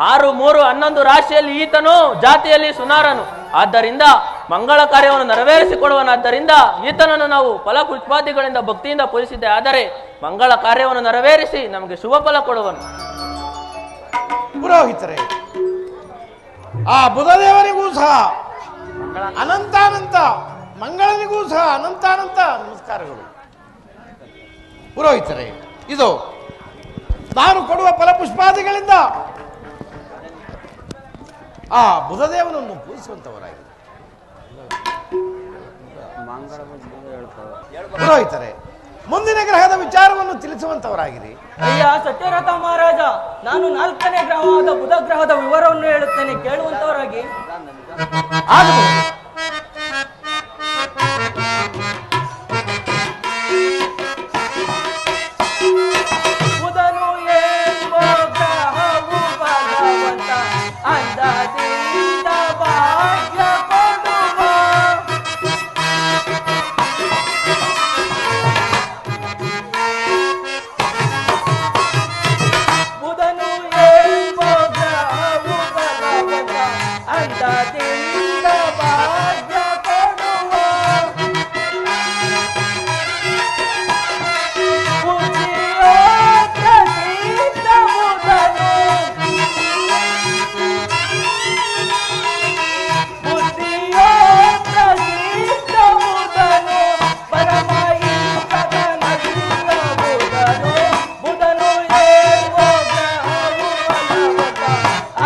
6, 3, 11 ರಾಶಿಯಲ್ಲಿ ಈತನು ಜಾತಿಯಲ್ಲಿ ಸುನಾರನು. ಆದ್ದರಿಂದ ಮಂಗಳ ಕಾರ್ಯವನ್ನು ನೆರವೇರಿಸಿಕೊಡುವನಾದ್ದರಿಂದ ಈತನನ್ನು ನಾವು ಫಲಪುಷ್ಪಾದಿಗಳಿಂದ ಭಕ್ತಿಯಿಂದ ಪೂಜಿಸಿದ್ದೆ. ಆದರೆ ಮಂಗಳ ಕಾರ್ಯವನ್ನು ನೆರವೇರಿಸಿ ನಮಗೆ ಶುಭ ಫಲ ಕೊಡುವನು. ಪುರೋಹಿತರೆ, ಆ ಬುಧದೇವನಿಗೂ ಸಹ ಅನಂತಾನಂತ, ಮಂಗಳನಿಗೂ ಸಹ ಅನಂತಾನಂತ ನಮಸ್ಕಾರಗಳು. ಪುರೋಹಿತರೆ, ಇದು ನಾನು ಕೊಡುವ ಫಲಪುಷ್ಪಾದಿಗಳಿಂದ ಆ ಬುಧದೇವನನ್ನು ಪೂಜಿಸುವಂತವರಾಗಿದೆ. ಪುರೋಹಿತರೆ, ಮುಂದಿನ ಗ್ರಹದ ವಿಚಾರವನ್ನು ತಿಳಿಸುವಂತವರಾಗಿದೆ. ಅಯ್ಯ ಸತ್ಯರಥ ಮಹಾರಾಜ, ನಾನು 4ನೇ ಗ್ರಹವಾದ ಬುಧ ಗ್ರಹದ ವಿವರವನ್ನು ಹೇಳುತ್ತೇನೆ, ಕೇಳುವಂತವರಾಗಿ. ಆಗಬಹುದು. ಬುಧನು ಎಂಬೋ ಗ್ರಹವು ಭಗವಂತ ಅಂದದಿಂದ ಭಾಗ್ಯ ಕೊಡುವ, ಬುಧನು ಎಂಬೋ ಗ್ರಹವು ಭಗವಂತ ಅಂದದಿಂದ ಭಾಗ್ಯ ಕೊಡುವ, ಬುದ್ಧಿಯೋ ಪ್ರಸಿದ್ಧ ಬುಧನು, ಬುದ್ಧಿಯೋ ಪ್ರಸಿದ್ಧ ಬುಧನು, ಪರಮ ಈಶ್ವರನಲ್ಲ ಬುಧನು, ಬುಧನು ಎಂಬೋ ಗ್ರಹವು ಭಗವಂತ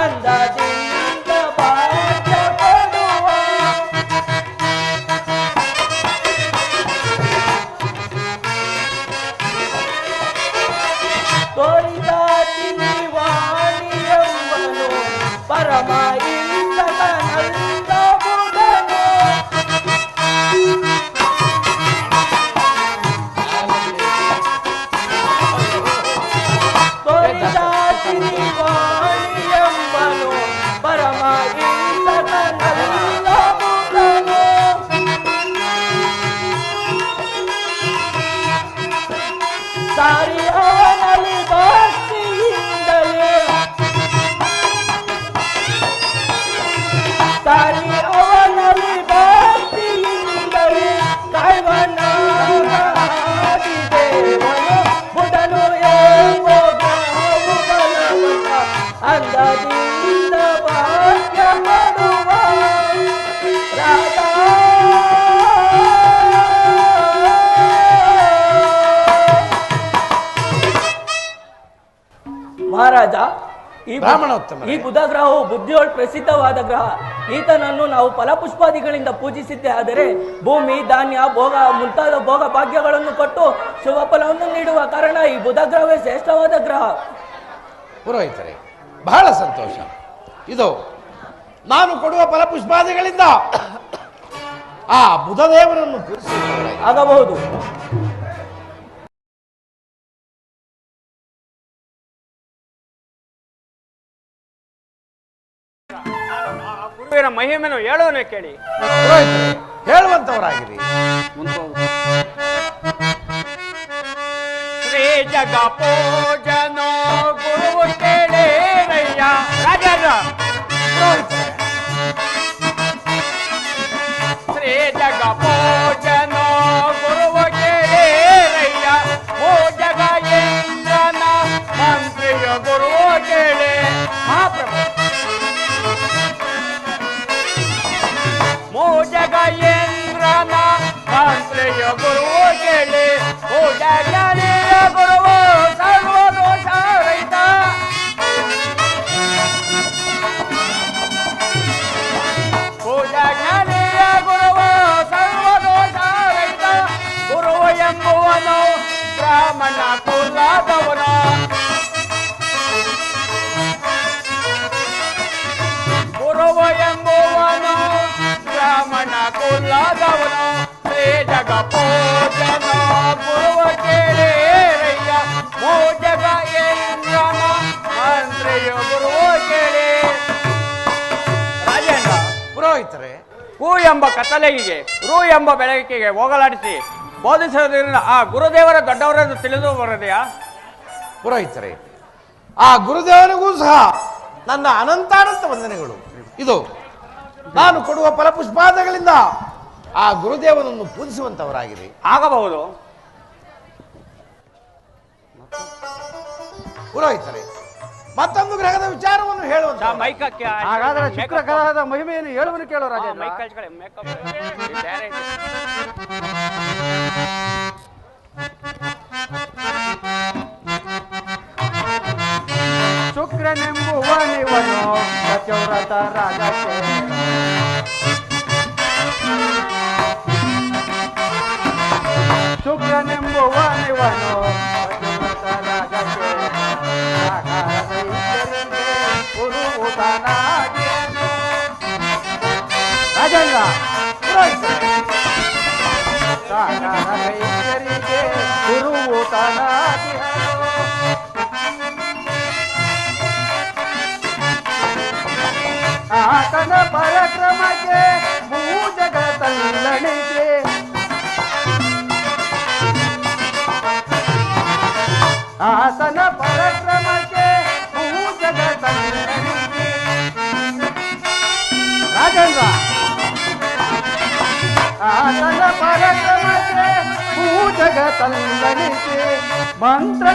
ಅಂದದಿಂದ ಭಾಗ್ಯ ಕೊಡುವ, ತೋರಿದ ತಿರುವಾಣಿಯಂಬನು, ಪರಮ ಈಶ್ವರನಲ್ಲ ಬುಧನು, ಸಾರಿ ಅವನಲ್ಲಿ ಭಕ್ತಿಯಿಂದಲೇ ಸಾರಿ ಅವನಲ್ಲಿ ಭಕ್ತಿಯಿಂದಲೇ ಕೈವನ ದೇವನು ಬುಡನು ಎಂಬೋ ಗ್ರಹವು ಬಲವಂತ ಅಂದದಿಂದ ಭಾಗ್ಯ ಮಾಡುವ ರಾಧಾ ಮಹಾರಾಜ ಈ ಬುಧ ಗ್ರಹವು ಬುದ್ಧಿಯೊಳ ಪ್ರಸಿದ್ಧವಾದ ಗ್ರಹ. ಈತನನ್ನು ನಾವು ಫಲಪುಷ್ಪಾದಿಗಳಿಂದ ಪೂಜಿಸಿದ್ದೇ ಆದರೆ ಭೂಮಿ ಧಾನ್ಯ ಭೋಗ ಮುಂತಾದ ಭೋಗ ಭಾಗ್ಯಗಳನ್ನು ಕೊಟ್ಟು ಶುಭ ಫಲವನ್ನು ನೀಡುವ ಕಾರಣ ಈ ಬುಧ ಗ್ರಹವೇ ಶ್ರೇಷ್ಠವಾದ ಗ್ರಹ. ಪುರೋಹಿತರೆ, ಬಹಳ ಸಂತೋಷ. ಇದು ನಾನು ಕೊಡುವ ಫಲಪುಷ್ಪಾದಿಗಳಿಂದ ಆ ಬುಧದೇವನನ್ನು ಆಗಬಹುದು. ಗುರುವಿನ ಮಹಿಮೆಯನ್ನು ಹೇಳುವನು ಕೇಳಿ. ಪುರೋಹಿತರೆ, ಹೇಳುವಂತವರಾಗಿರಿ. ಶ್ರೀ ಜಗ ಪೂಜನೋ ಗುರು ಕೇಳೇರಯ್ಯ ರಾಜರ. ಶ್ರೀ ಜಗ ಪೂಜನೋ ಗುರು ಕೇಳೇರಯ್ಯ ಓ ಜಗ ಇಂದ್ರನ ಮಂತ್ರಿಯ ಗುರು ಕೇಳೆ. ಮಹಾಪ್ರಭು ಮೋ ಜಗೇಂದ್ರನ ಮಂತ್ರಿಯ ಗುರು ಕೇಳಿ ಓ ಜಗನಿಯ ಗುರುವು ಸರ್ವದೋಷ ರಹಿತ. ಓ ಜಗನಿಯ ಗುರುವು ಸರ್ವದೋಷ ರಹಿತ. ಗುರುವು ಎಂಬುವನು ಬ್ರಾಹ್ಮಣ ಕುಲದವನು. ಗುರುವು ಎಂಬುವನು ಬ್ರಾಹ್ಮಣ ಕುಲದವನು. ಶ್ರೀ ಜಗ ಪೂಜನ ಗುರುವ ಕೇಳೇರಯ್ಯ ಮೋ ಜಗ ಇಂದ್ರನ ಮಂತ್ರಿಯ ಗುರುವ ಕೇಳಿ. ರಾಜೇಂದ್ರ, ಪುರೋಹಿತರೆ, ಕು ಎಂಬ ಕತ್ತಲೆಗೆ ರು ಎಂಬ ಬೆಳಕಿಗೆ ಹೋಗಲಾಡಿಸಿ ಬೋಧಿಸುವುದರಿಂದ ಆ ಗುರುದೇವರ ದೊಡ್ಡವರನ್ನು ತಿಳಿದು ಬರದೆಯಾ? ಪುರೋಹಿತರೆ, ಆ ಗುರುದೇವನಿಗೂ ಸಹ ನನ್ನ ಅನಂತಾನಂತ ವಂದನೆಗಳು. ಇದು ನಾನು ಕೊಡುವ ಫಲಪುಷ್ಪಾದಗಳಿಂದ ಆ ಗುರುದೇವನನ್ನು ಪೂಜಿಸುವಂತವರಾಗಿರಿ. ಆಗಬಹುದು. ಪುರೋಹಿತರೆ, ಮತ್ತೊಂದು ಗ್ರಹದ ವಿಚಾರವನ್ನು ಹೇಳುವಂತ ಮೈಕಕ್ಕೆ ಹಾಗಾದರೆ ಶುಕ್ರ ಗ್ರಹದ ಮಹಿಮೆಯನ್ನು ಹೇಳುವನು ಕೇಳೋ ರಾಜ. ಶುಕ್ರನೆಂಬುವನಿವನು ಸತ್ಯವ್ರತ ರಾಜಕ್ಕೆ ಶುಕ್ರನೆಂಬುವನಿವನು ಸತ್ಯವ್ರತ ರಾಜಕ್ಕೆ ಗುರುತನಾಗಿ ರಾಜೇಂದ್ರ ಕೈಕರಿಗೆ ಗುರುತನಾಗಿ ಆತನ ಪರಾಕ್ರಮಕ್ಕೆ ಭೂಜಗತಲ್ಲಣಿಗೆ ಆತನ ಪರಾಕ್ರಮಕ್ಕೆ ಭೂಜಗತಲ್ಲಣಿಗೆ ರಾಜೇಂದ್ರ ಆತನ ಪರಾಕ್ರಮಕ್ಕೆ ಭೂಜಗತಲ್ಲಣಿಗೆ ಮಂತ್ರ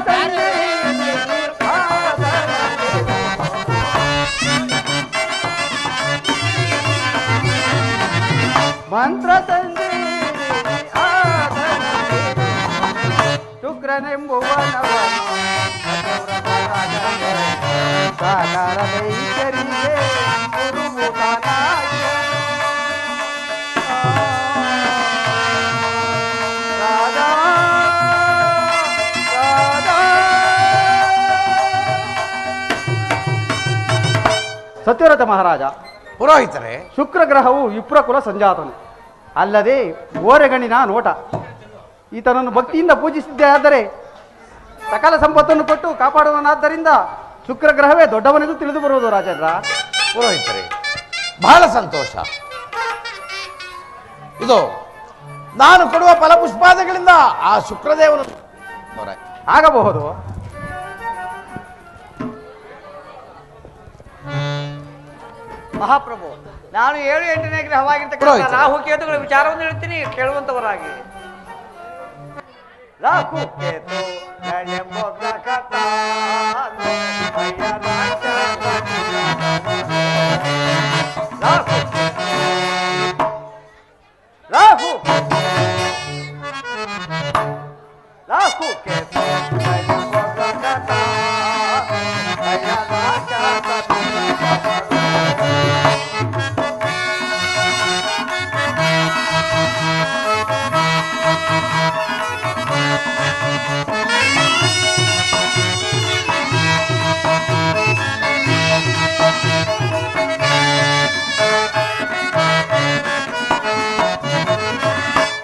ಮಂತ್ರ ತಂದೆ ಶುಕ್ರನೆಂಬುವನವನು ಸಾಕಾರ ದೈತ್ಯರಿಗೆ ಗುರುಭೂತನಾಗಿ ರಾಧಾ ರಾಧಾ. ಸತ್ಯವ್ರತ ಮಹಾರಾಜ, ಪುರೋಹಿತರೆ, ಶುಕ್ರ ಗ್ರಹವು ವಿಪ್ರಕುಲ ಸಂಜಾತನು, ಅಲ್ಲದೆ ಓರೆಗಣ್ಣಿನ ನೋಟ. ಈತನನ್ನು ಭಕ್ತಿಯಿಂದ ಪೂಜಿಸಿದ್ದೇ ಆದರೆ ಸಕಲ ಸಂಪತ್ತನ್ನು ಕೊಟ್ಟು ಕಾಪಾಡುವನಾದ್ದರಿಂದ ಶುಕ್ರ ಗ್ರಹವೇ ದೊಡ್ಡವನೆಂದು ತಿಳಿದು ಬರುವುದು ರಾಜೇಂದ್ರ. ಪುರೋಹಿತರೆ, ಬಹಳ ಸಂತೋಷ. ಇದು ನಾನು ಕೊಡುವ ಫಲಪುಷ್ಪಾದಗಳಿಂದ ಆ ಶುಕ್ರದೇವನು ಆಗಬಹುದು. ಮಹಾಪ್ರಭು, ನಾನು 7, 8ನೇ ಗ್ರಹವಾಗಿರ್ತಕ್ಕಂಥ ರಾಹು ಕೇತುಗಳ ವಿಚಾರವನ್ನು ಹೇಳ್ತೀನಿ, ಕೇಳುವಂತವರಾಗಿ. ರಾಹು ಕೇತು ರಾಹು ರಾಹು ಕೇತು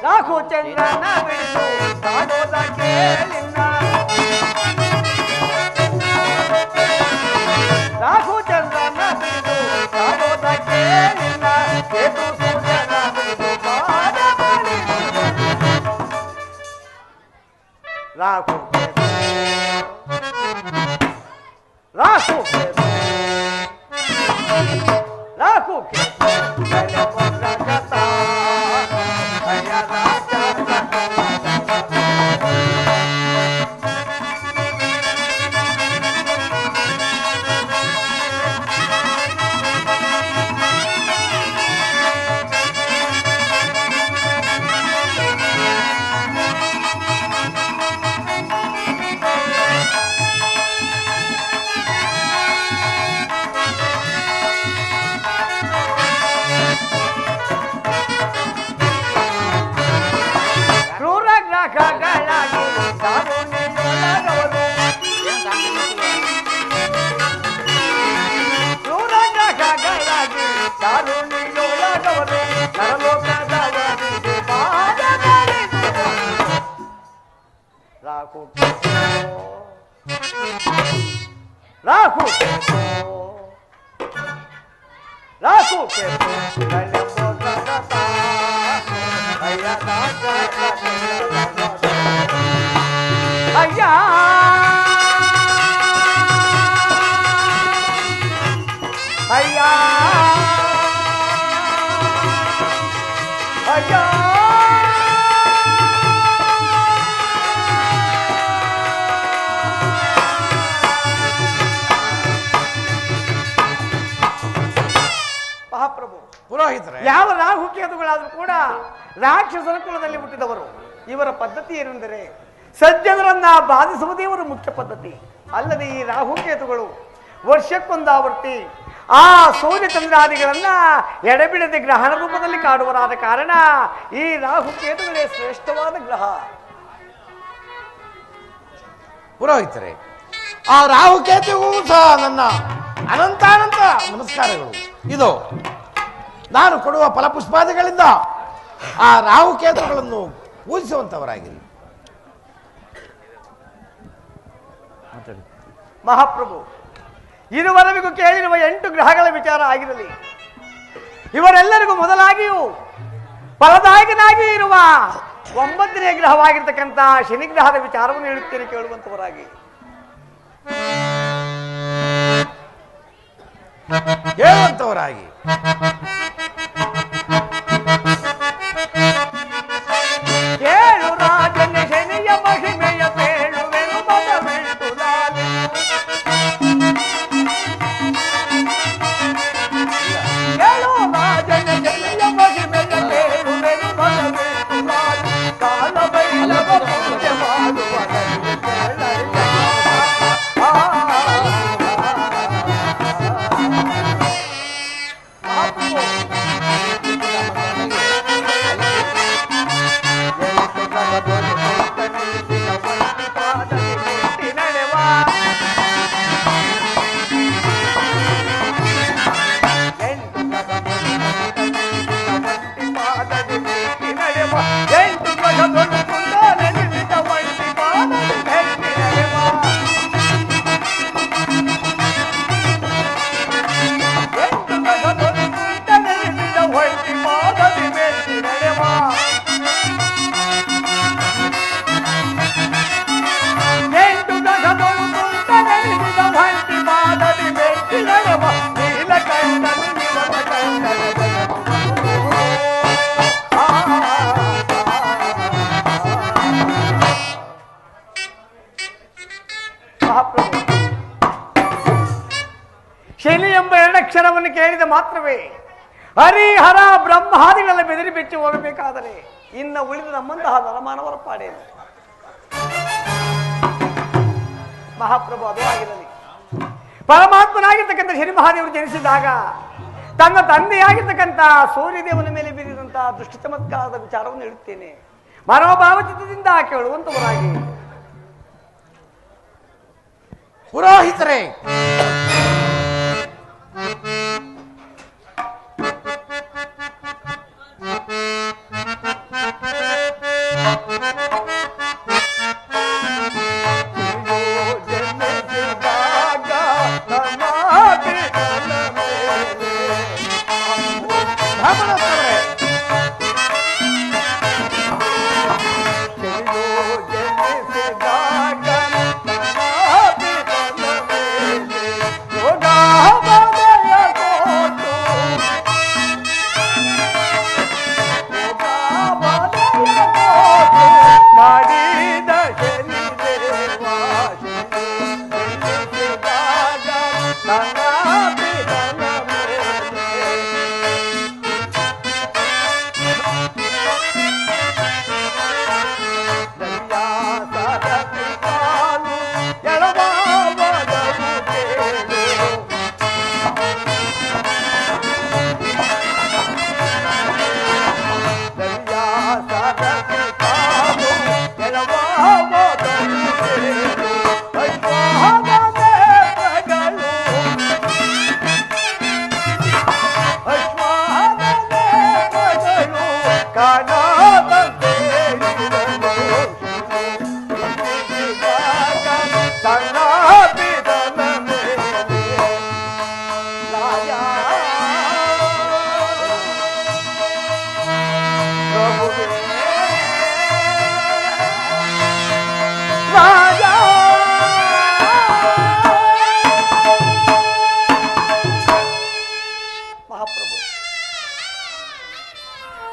ರಾಹು ಚಂದ್ರನ ಬಿಡಿದು ಕಾಣೋದ ಕೇಳಿಲ್ಲ. ರಾಹು ಚಂದ್ರನ ಬಿಡಿದು ಕಾಣೋದ ಕೇಳಿಲ್ಲ. ಕೇತು ಸೂರ್ಯನ ಬಿಡಿದು ಬಾಣ ಬಳಿದು. ರಾಹು ಕೇತು ರಾಹು ಕೇತು ರಾಹು ಕೇತು ಅಯ್ಯ ಅಯ್ಯ ಅಯ್ಯ ಮಹಾಪ್ರಭು, ಪುರೋಹಿತರೆ, ಯಾವ ರಾಹು ಕೇತುಗಳಾದ್ರೂ ಕೂಡ ರಾಕ್ಷಸರ ಕುಲದಲ್ಲಿ ಹುಟ್ಟಿದವರು. ಇವರ ಪದ್ಧತಿ ಏನೆಂದರೆ ಸಜ್ಜನರನ್ನ ಬಾಧಿಸುವುದೇ ಇವರ ಮುಖ್ಯ ಪದ್ಧತಿ. ಅಲ್ಲದೆ ಈ ರಾಹುಕೇತುಗಳು ವರ್ಷಕ್ಕೊಂದಾವರ್ತಿ ಆ ಸೂರ್ಯ ಚಂದ್ರಾದಿಗಳನ್ನ ಎಡೆಬಿಡದೆ ಗ್ರಹಣ ರೂಪದಲ್ಲಿ ಕಾಡುವರಾದ ಕಾರಣ ಈ ರಾಹುಕೇತುಗಳೇ ಶ್ರೇಷ್ಠವಾದ ಗ್ರಹ. ಪುರೋಹಿತರೆ, ಆ ರಾಹುಕೇತುಗೂ ಸಹ ನನ್ನ ಅನಂತಾನಂತ ನಮಸ್ಕಾರಗಳು. ಇದು ನಾನು ಕೊಡುವ ಫಲಪುಷ್ಪಾದಿಗಳಿಂದ ಆ ರಾಹುಕೇತುಗಳನ್ನು ಪೂಜಿಸುವಂತವರಾಗಿರಿ. ಮಹಾಪ್ರಭು, ಇದುವರೆಗೂ ಕೇಳಿರುವ 8 ಗ್ರಹಗಳ ವಿಚಾರ ಆಗಿರಲಿ. ಇವರೆಲ್ಲರಿಗೂ ಮೊದಲಾಗಿಯೂ ಫಲದಾಯಕನಾಗಿ ಇರುವ 9ನೇ ಗ್ರಹವಾಗಿರ್ತಕ್ಕಂಥ ಶನಿ ಗ್ರಹದ ವಿಚಾರವನ್ನು ಹೇಳುತ್ತೇನೆ, ಕೇಳುವಂತವರಾಗಿ. ಹೇಳುವಂತವರಾಗಿ. ಕೇಳು ರಾಜನ ಶನಿಯ ಮಹಿಮೆಯ ಪೇಳುವೆನು ಮನವೆಂಟು ಲಾಲಿ. ಕೇಳು ರಾಜನ ಶನಿಯ ಮಹಿಮೆಯ ಪೇಳುವೆನು ಮನವೆಂಟು ಲಾಲಿ. ಕಾಲ ಬೈಲವ ಪೂಜೆ ಮಾಡುವ ಮಹಾಪ್ರಭು, ಶನಿ ಎಂಬ ಎರಡಕ್ಷರವನ್ನು ಕೇಳಿದ ಮಾತ್ರವೇ ಹರಿಹರ ಬ್ರಹ್ಮಾದಿಗಳೆಲ್ಲ ಬೆದರಿ ಬೆಚ್ಚಿ ಹೋಗಬೇಕಾದರೆ ಇನ್ನು ಉಳಿದು ನಮ್ಮಂತಹ ನರಮಾನವರ ಪಾಡೇನು? ಮಹಾಪ್ರಭು, ಅದು ಆಗಿರಲಿ. ಪರಮಾತ್ಮನಾಗಿರ್ತಕ್ಕಂಥ ಶನಿ ಮಹಾದೇವರು ಜನಿಸಿದಾಗ ತನ್ನ ತಂದೆಯಾಗಿರ್ತಕ್ಕಂಥ ಸೂರ್ಯದೇವನ ಮೇಲೆ ಬೀರಿದಂತಹ ದೃಷ್ಟಿ ಚಮತ್ಕಾರದ ವಿಚಾರವನ್ನು ಹೇಳುತ್ತೇನೆ. ಮನೋಭಾವಚಿತ್ತದಿಂದ ಕೇಳುವಂತವರಾಗಿ. ಪುರೋಹಿತರೇ,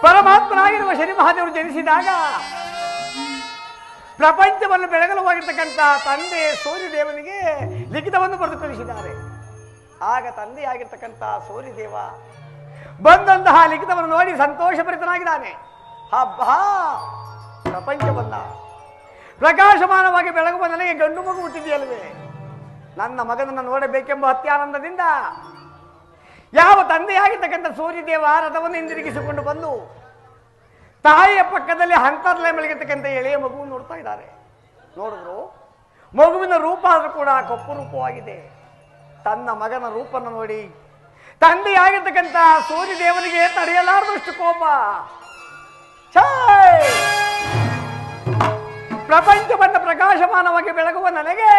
ಪರಮಾತ್ಮನಾಗಿರುವ ಶನಿ ಮಹಾದೇವರು ಜನಿಸಿದಾಗ ಪ್ರಪಂಚವನ್ನು ಬೆಳಗಲು ಹೋಗಿರ್ತಕ್ಕಂಥ ತಂದೆ ಸೂರ್ಯದೇವನಿಗೆ ಲಿಖಿತವನ್ನು ಬರೆದು ಕಳಿಸಿದ್ದಾರೆ. ಆಗ ತಂದೆಯಾಗಿರ್ತಕ್ಕಂಥ ಸೂರ್ಯದೇವ ಬಂದಂತಹ ಲಿಖಿತವನ್ನು ನೋಡಿ ಸಂತೋಷಭರಿತನಾಗಿದ್ದಾನೆ. ಹಬ್ಬ, ಪ್ರಪಂಚವನ್ನ ಪ್ರಕಾಶಮಾನವಾಗಿ ಬೆಳಗುವ ನನಗೆ ಗಂಡು ಮಗು ಹುಟ್ಟಿದೆಯಲ್ವೇ, ನನ್ನ ಮಗನನ್ನು ನೋಡಬೇಕೆಂಬ ಅತ್ಯಾನಂದದಿಂದ ಯಾವ ತಂದೆಯಾಗಿರ್ತಕ್ಕಂಥ ಸೂರ್ಯದೇವ ರಥವನ್ನು ಹಿಂದಿರುಗಿಸಿಕೊಂಡು ಬಂದು ತಾಯಿಯ ಪಕ್ಕದಲ್ಲಿ ಅಂತರ್ಲೆ ಮಲಗಿರ್ತಕ್ಕಂಥ ಎಳೆಯ ಮಗುವನ್ನು ನೋಡ್ತಾ ಇದ್ದಾರೆ. ನೋಡಿದ್ರು ಮಗುವಿನ ರೂಪ ಆದರೂ ಕೂಡ ಕಪ್ಪು ರೂಪವಾಗಿದೆ. ತನ್ನ ಮಗನ ರೂಪನ್ನು ನೋಡಿ ತಂದೆಯಾಗಿರ್ತಕ್ಕಂಥ ಸೂರ್ಯದೇವನಿಗೆ ತಡೆಯಲಾರದಷ್ಟು ಕೋಪ. ಪ್ರಪಂಚವನ್ನು ಪ್ರಕಾಶಮಾನವಾಗಿ ಬೆಳಗುವ ನನಗೆ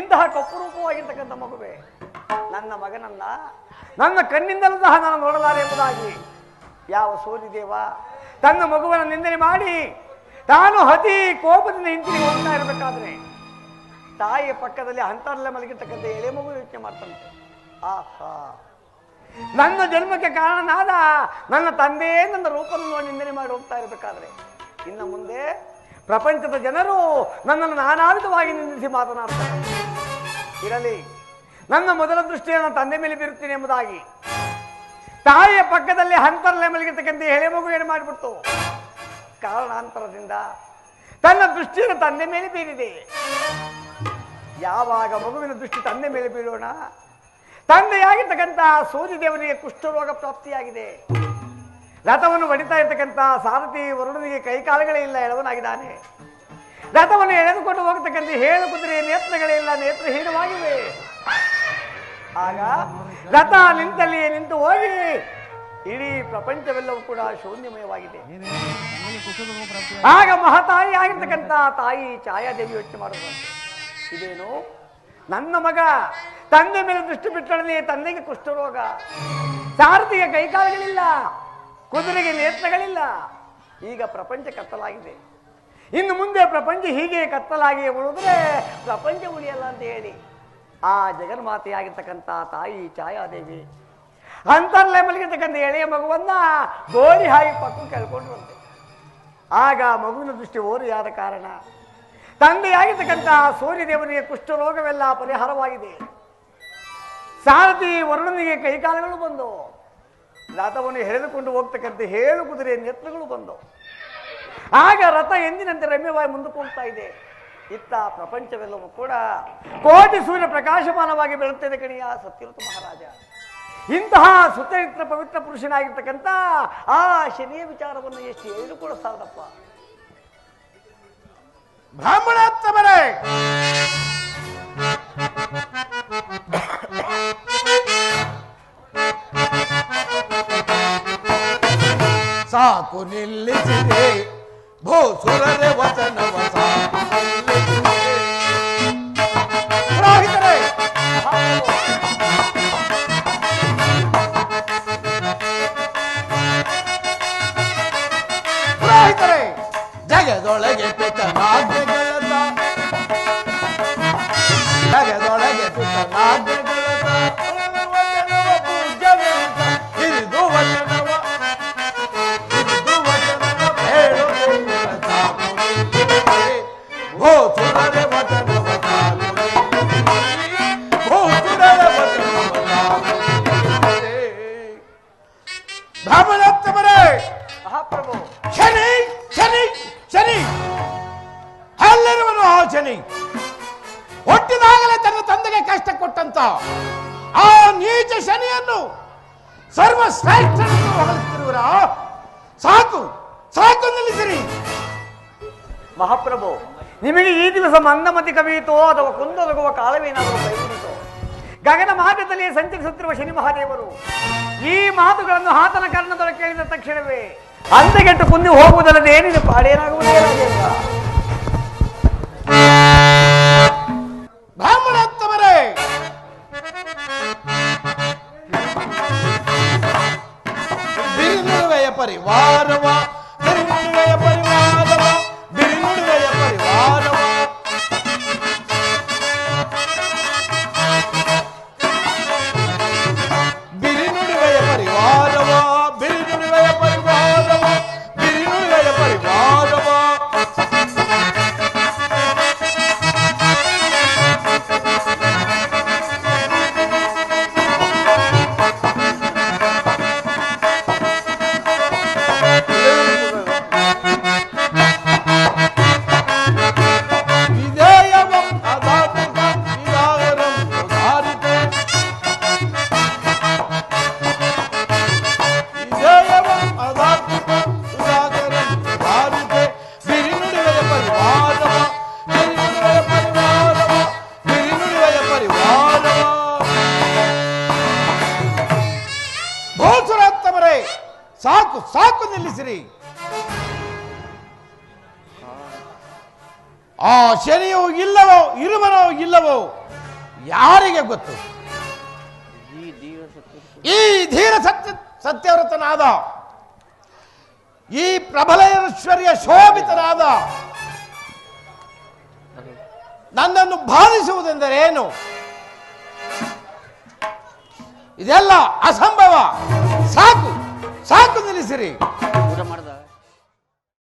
ಇಂತಹ ಕಪ್ಪು ರೂಪವಾಗಿರ್ತಕ್ಕಂಥ ಮಗುವೆ, ನನ್ನ ಮಗನನ್ನ ನನ್ನ ಕಣ್ಣಿಂದಲೂ ಸಹ ನಾನು ನೋಡಲಾರೆ ಎಂಬುದಾಗಿ ಯಾವ ಸೂರ್ಯದೇವ ತನ್ನ ಮಗುವನ್ನು ನಿಂದನೆ ಮಾಡಿ ತಾನು ಅತಿ ಕೋಪದಿಂದ ಹಿಂತಿರುಗಿ ಹೋಗ್ತಾ ಇರಬೇಕಾದ್ರೆ ತಾಯಿಯ ಪಕ್ಕದಲ್ಲಿ ಅಂತರಲ್ಲೇ ಮಲಗಿರ್ತಕ್ಕಂಥ ಎಳೆ ಮಗು ಯೋಚನೆ ಮಾಡ್ತಂತೆ. ಆಹಾ, ನನ್ನ ಜನ್ಮಕ್ಕೆ ಕಾರಣನಾದ ನನ್ನ ತಂದೆ ನನ್ನ ರೂಪವನ್ನು ನೋಡಿ ನಿಂದನೆ ಮಾಡಿ ಹೋಗ್ತಾ ಇರಬೇಕಾದ್ರೆ ಇನ್ನು ಮುಂದೆ ಪ್ರಪಂಚದ ಜನರು ನನ್ನನ್ನು ನಾನಾ ವಿಧವಾಗಿ ನಿಂದಿಸಿ ಮಾತನಾಡ್ತಾರೆ. ಇರಲಿ, ನನ್ನ ಮೊದಲ ದೃಷ್ಟಿಯನ್ನು ತಂದೆ ಮೇಲೆ ಬೀರುತ್ತೇನೆ ಎಂಬುದಾಗಿ ತಾಯಿಯ ಪಕ್ಕದಲ್ಲಿ ಅಂತರಲ್ಲೇ ಮಲಗಿರ್ತಕ್ಕಂಥ ಎಳೆ ಮಗು ಏನು ಮಾಡಿಬಿಡ್ತು, ಕಾರಣಾಂತರದಿಂದ ತನ್ನ ದೃಷ್ಟಿಯನ್ನು ತಂದೆ ಮೇಲೆ ಬೀರಿದೆ. ಯಾವಾಗ ಮಗುವಿನ ದೃಷ್ಟಿ ತಂದೆ ಮೇಲೆ ಬೀಳೋಣ, ತಂದೆಯಾಗಿರ್ತಕ್ಕಂಥ ಸೂರ್ಯದೇವನಿಗೆ ಕುಷ್ಠರೋಗ ಪ್ರಾಪ್ತಿಯಾಗಿದೆ. ರಥವನ್ನು ಹೊಡಿತಾ ಇರ್ತಕ್ಕಂಥ ಸಾರಥಿ ವರುಣನಿಗೆ ಕೈಕಾಲುಗಳೇ ಇಲ್ಲ, ಎಳವನಾಗಿದ್ದಾನೆ. ರಥವನ್ನು ಎಳೆದುಕೊಂಡು ಹೋಗತಕ್ಕಂಥ ಹೇಳು ಕುದುರೆ ನೇತ್ರಗಳಿಲ್ಲ, ನೇತ್ರಹೀನವಾಗಿವೆ. ಆಗ ರಥ ನಿಂತಲ್ಲಿಯೇ ನಿಂತು ಹೋಗಿ ಇಡೀ ಪ್ರಪಂಚವೆಲ್ಲವೂ ಕೂಡ ಶೂನ್ಯಮಯವಾಗಿದೆ. ಆಗ ಮಹತಾಯಿ ಆಗಿರ್ತಕ್ಕಂಥ ತಾಯಿ ಛಾಯಾದೇವಿ ಯೋಚನೆ ಮಾಡುವಂತೆ, ಇದೇನು ನನ್ನ ಮಗ ತಂದೆ ಮೇಲೆ ದೃಷ್ಟಿ ಬಿಟ್ಟೊಡನೆ ತಂದೆಗೆ ಕುಷ್ಠರೋಗ, ಸಾರಥಿಗೆ ಕೈಕಾಲುಗಳಿಲ್ಲ, ಕುದುರೆಗೆ ನೇತ್ರಗಳಿಲ್ಲ. ಈಗ ಪ್ರಪಂಚ ಕತ್ತಲಾಗಿದೆ. ಇನ್ನು ಮುಂದೆ ಪ್ರಪಂಚ ಹೀಗೆ ಕತ್ತಲಾಗಿ ಉಳಿದ್ರೆ ಪ್ರಪಂಚ ಉಳಿಯಲ್ಲ ಅಂತ ಹೇಳಿ ಆ ಜಗನ್ಮಾತೆಯಾಗಿರ್ತಕ್ಕಂಥ ತಾಯಿ ಛಾಯಾದೇವಿ ಅಂತರ್ಲೆ ಮಲಗಿರ್ತಕ್ಕಂಥ ಎಳೆಯ ಮಗುವನ್ನ ಗೋರಿ ಹಾಕಿ ಪಕ್ಕ ಕೆಳ್ಕೊಂಡ್ರಂತೆ. ಆಗ ಮಗುವಿನ ದೃಷ್ಟಿ ಓರಿಯಾದ ಕಾರಣ ತಂದೆಯಾಗಿರ್ತಕ್ಕಂತಹ ಸೂರ್ಯದೇವನಿಗೆ ಕುಷ್ಠರೋಗವೆಲ್ಲ ಪರಿಹಾರವಾಗಿದೆ. ಸಾರಥಿ ವರುಣನಿಗೆ ಕೈಕಾಲುಗಳು ಬಂದು ರಥವನ್ನು ಎಳೆದುಕೊಂಡು ಹೋಗ್ತಕ್ಕಂಥ 7 ಕುದುರೆಯ ನೇತ್ರಗಳು ಬಂದು ಆಗ ರಥ ಎಂದಿನಂತೆ ರಮ್ಯವಾಗಿ ಮುಂದಕ್ಕೆ ಹೋಗ್ತಾ ಇದೆ. ಇತ್ತ ಪ್ರಪಂಚವೆಲ್ಲವೂ ಕೂಡ ಕೋಟಿ ಸೂರ್ಯ ಪ್ರಕಾಶಮಾನವಾಗಿ ಬೆಳುತ್ತಿದೆ ಕಣಿಯ ಸತ್ಯವ್ರತ ಮಹಾರಾಜ. ಇಂತಹ ಸುಚರಿತ್ರ ಪವಿತ್ರ ಪುರುಷನಾಗಿರ್ತಕ್ಕಂಥ ಆ ಶನಿಯ ವಿಚಾರವನ್ನು ಎಷ್ಟು ಹೇಳಿದ್ರು ಕೂಡ ಸಾಲದಪ್ಪ. ಬ್ರಾಹ್ಮಣೋತ್ತಮರೇ, ಸಾಕು ನಿಲ್ಲಿಸಿದೆ ಭೂಸುರರೆ ವಚನವ ಸಾಕು ನಿಲ್ಲಿಸಿದೆ. ಪುರೋಹಿತರೇ, ಪುರೋಹಿತರೇ, ಜಗದೊಳಗೆ ಪಿತನಾಜ್ಞೆಗಳನ್ನ ಜಗದೊಳಗೆ ಪಿತನಾಜ್ಞೆಗಳನ್ನ ವಚನವ ಪೂಜ್ಯವೆಂತ ಹಿರಿದು ವಚನವ ಬ್ರಾಹ್ಮಣೋತ್ತಮರೇ, ಮಹಾಪ್ರಭು, ಶನಿ ಶನಿ ಶನಿ ಅಲ್ಲಿರುವನು ಆ ಶನಿ ಹುಟ್ಟಿದಾಗಲೇ ತನ್ನ ತಂದೆಗೆ ಕಷ್ಟ ಕೊಟ್ಟಂತ ಆ ನೀಚ ಶನಿಯನ್ನು ಸರ್ವಶ್ರೇಷ್ಠನನ್ನು ಹೊಗಳಿಸುತ್ತಿರುವರ ಸಾಕು ಸಾಕು ನಿಲ್ಲಿಸಿರಿ. ಮಹಾಪ್ರಭು, ನಿಮಗೆ ಈ ದಿವಸ ಮಂದಮತಿ ಕವಿಯಿತೋ ಅಥವಾ ಕುಂದೊದಗುವ ಕಾಲವೇನಾದರೂ ಕೈಬಿಡಿತೋ? ಗಗನ ಮಾರ್ಗದಲ್ಲಿ ಸಂಚರಿಸುತ್ತಿರುವ ಶನಿ ಮಹಾದೇವರು ಈ ಮಾತುಗಳನ್ನು ಆತನ ಕರ್ಣದೊಳಗೆ ಕೇಳಿದ ತಕ್ಷಣವೇ ಅಂದಗೆಟ್ಟು ಕುಂದಿ ಹೋಗುವುದಲ್ಲದೆ ಏನಿದೆ ಪಾಡೇನಾಗುವುದೇ ರಾಜೇಂದ್ರ. ಬ್ರಾಹ್ಮಣೋತ್ತಮರೇ, ಬಿರಿನುಡುವೆಯ ಪರಿವಾರವ ಬಿರಿನುಡುವೆಯ ಪರಿವಾರವ ಬಿರಿನುಡುವೆಯ ಪರಿವಾರವ ಬಿರಿನುಡುವೆಯ ಪರಿವಾರವ ಬಿರಿನುಡುವೆಯ ಪರಿವಾರವ ಬಿರಿನುಡುವೆಯ ಪರಿವಾರವ ಸಾಕು ಸಾಕು ನಿಲ್ಲಿಸಿರಿ. ಆ ಶನಿಯು ಇಲ್ಲವೋ ಇರುವನೋ ಇಲ್ಲವೋ ಯಾರಿಗೆ ಗೊತ್ತು? ಈ ಧೀರ ಸತ್ಯವ್ರತನಾದ ಈ ಪ್ರಬಲೇಶ್ವರ್ಯ ಶೋಭಿತನಾದ ನನ್ನನ್ನು ಬಾಧಿಸುವುದೆಂದರೇನು? ಇದೆಲ್ಲ ಅಸಂಭವ. ಸಾಕು ಸಾಕು ನಿಲ್ಲಿಸಿರಿ. ಊಟ ಮಾಡ್ದ